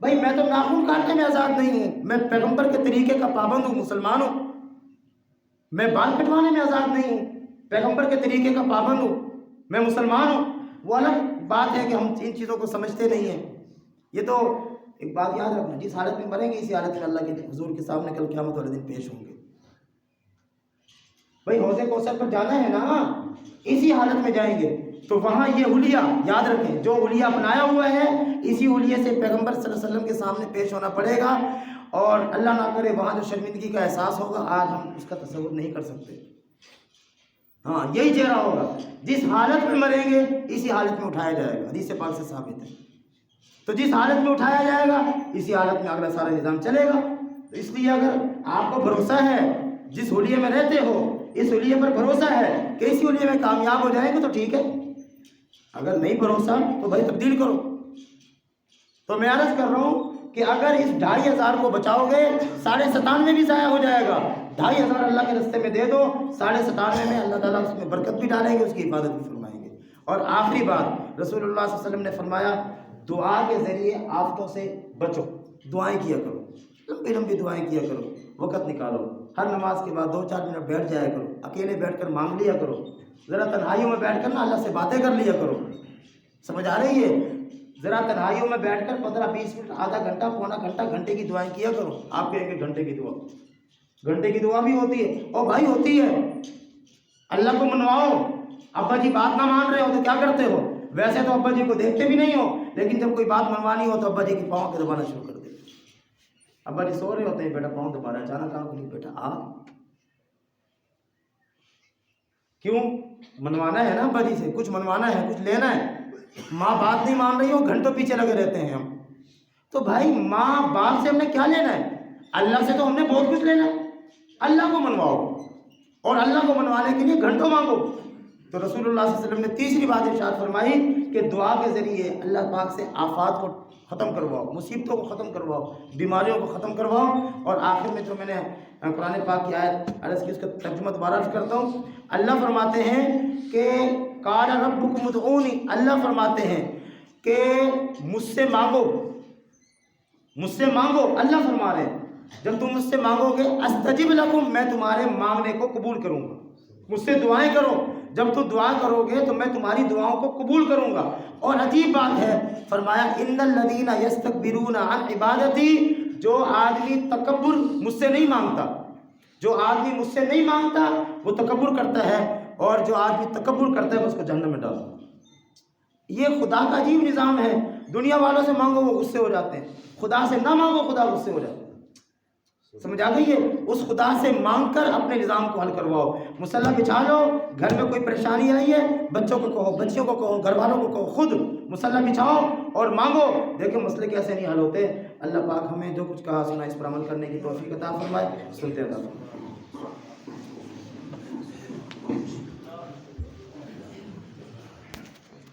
بھائی؟ میں تو ناخن کاٹنے میں آزاد نہیں ہوں. میں پیغمبر کے طریقے کا پابند ہوں, مسلمان ہوں. میں بال کٹوانے میں آزاد نہیں ہوں, پیغمبر کے طریقے کا پابند ہوں, میں مسلمان ہوں. وہ الگ بات ہے کہ ہم ان چیزوں کو سمجھتے نہیں ہیں. یہ تو ایک بات یاد رکھنا, جس حالت میں مریں گے اسی حالت میں اللہ کے حضور کے سامنے کل قیامت والے دن پیش ہوں گے. بھائی حوض کوثر پر جانا ہے نا, اسی حالت میں جائیں گے. تو وہاں یہ حلیہ یاد رکھیں, جو حلیہ اپنایا ہوا ہے اسی حلیے سے پیغمبر صلی اللہ علیہ وسلم کے سامنے پیش ہونا پڑے گا. اور اللہ نہ کرے وہاں جو شرمندگی کا احساس ہوگا آج ہم اس کا تصور نہیں کر سکتے. ہاں یہی چہرہ ہوگا, جس حالت میں مریں گے اسی حالت میں اٹھایا جائے گا. حدیث پاک سے ثابت ہے. تو جس حالت میں اٹھایا جائے گا اسی حالت میں اگلا سارا نظام چلے گا. تو اس لیے اگر آپ کو بھروسہ ہے, جس حلیے میں رہتے ہو اس حلیے پر بھروسہ ہے کہ اسی حلیے میں کامیاب ہو جائیں گے تو ٹھیک ہے. اگر نہیں بھروسہ تو بھائی تبدیل کرو. تو میں عرض کر رہا ہوں کہ اگر اس 2500 کو بچاؤ گے 97.5 بھی ضائع ہو جائے گا. 2500 اللہ کے راستے میں دے دو, 97.5 میں اللہ تعالیٰ اس میں برکت بھی ڈالیں گے, اس کی حفاظت بھی فرمائیں گے. اور آخری بات, رسول اللہ صلی اللہ علیہ وسلم نے فرمایا دعا کے ذریعے آفتوں سے بچو. دعائیں کیا کرو, لمبی لمبی دعائیں کیا کرو, وقت نکالو. ہر نماز کے بعد 2-4 منٹ بیٹھ جایا کرو, اکیلے بیٹھ کر مانگ لیا کرو. ذرا تنہائیوں میں بیٹھ کر نا اللہ سے باتیں کر لیا کرو. سمجھ آ رہی ہے؟ ذرا تنہائیوں میں بیٹھ کر 15-20 منٹ, آدھا گھنٹہ, پونا گھنٹہ, گھنٹے کی دعائیں کیا کرو. آپ کہیں گے گھنٹے کی دعا, گھنٹے کی دعا بھی ہوتی ہے. اور بھائی ہوتی ہے. اللہ کو منواؤ. ابا جی بات نہ مان رہے ہو تو کیا کرتے ہو؟ ویسے تو ابا جی کو دیکھتے بھی نہیں ہو, لیکن جب کوئی بات منوانی ہو تو ابا جی کی پاؤں کے دبانا شروع کر دیتے. ابا جی سو رہے ہوتے ہیں, بیٹا پاؤں دبا رہا ہے, اچانک کہا کہ بیٹا آ. کیوں؟ منوانا ہے نا ابا جی سے, کچھ منوانا ہے, کچھ لینا ہے. ماں بات نہیں مان رہی ہو, گھنٹوں پیچھے لگے رہتے ہیں ہم. تو بھائی ماں باپ سے ہم نے کیا لینا ہے؟ اللہ سے تو ہم نے بہت کچھ لینا ہے. اللہ کو منواؤ, اور اللہ کو منوانے کے لیے گھنٹوں مانگو. تو رسول اللہ صلی اللہ علیہ وسلم نے تیسری بات ارشاد فرمائی کہ دعا کے ذریعے اللہ پاک سے آفات کو ختم کرواؤ, مصیبتوں کو ختم کرواؤ, بیماریوں کو ختم کرواؤ. اور آخر میں جو میں نے قرآن پاک کی آیت عرض کی, اس کا ترجمہ دوبارہ عرض کرتا ہوں. اللہ فرماتے ہیں کہ قال ربکم ادعونی, اللہ فرماتے ہیں کہ مجھ سے مانگو, مجھ سے مانگو. اللہ فرما رہے ہیں جب تم مجھ سے مانگو گے استجب لکم, میں تمہارے مانگنے کو قبول کروں گا. مجھ سے دعائیں کرو, جب تو دعا کرو گے تو میں تمہاری دعاؤں کو قبول کروں گا. اور عجیب بات ہے, فرمایا ان الذین یستکبرون عن عبادتی, جو آدمی تکبر مجھ سے نہیں مانگتا, جو آدمی مجھ سے نہیں مانگتا وہ تکبر کرتا ہے, اور جو آدمی تکبر کرتا ہے اس کو جہنم میں ڈال دو. یہ خدا کا عجیب نظام ہے. دنیا والوں سے مانگو وہ غصے ہو جاتے ہیں, خدا سے نہ مانگو خدا غصے ہو جاتے ہیں. سمجھ آ گئی ہے؟ اس خدا سے مانگ کر اپنے نظام کو حل کرواؤ. مصلی بچھا لو, گھر میں کوئی پریشانی آئی ہے بچوں کو کہو, بچیوں کو کہو, گھر والوں کو کہو, خود مصلی بچھاؤ اور مانگو. دیکھیں مسئلے کیسے نہیں حل ہوتے. اللہ پاک ہمیں جو کچھ کہا سنا اس پر عمل کرنے کی توفیق عطا فرمائے. سنتے ہیں.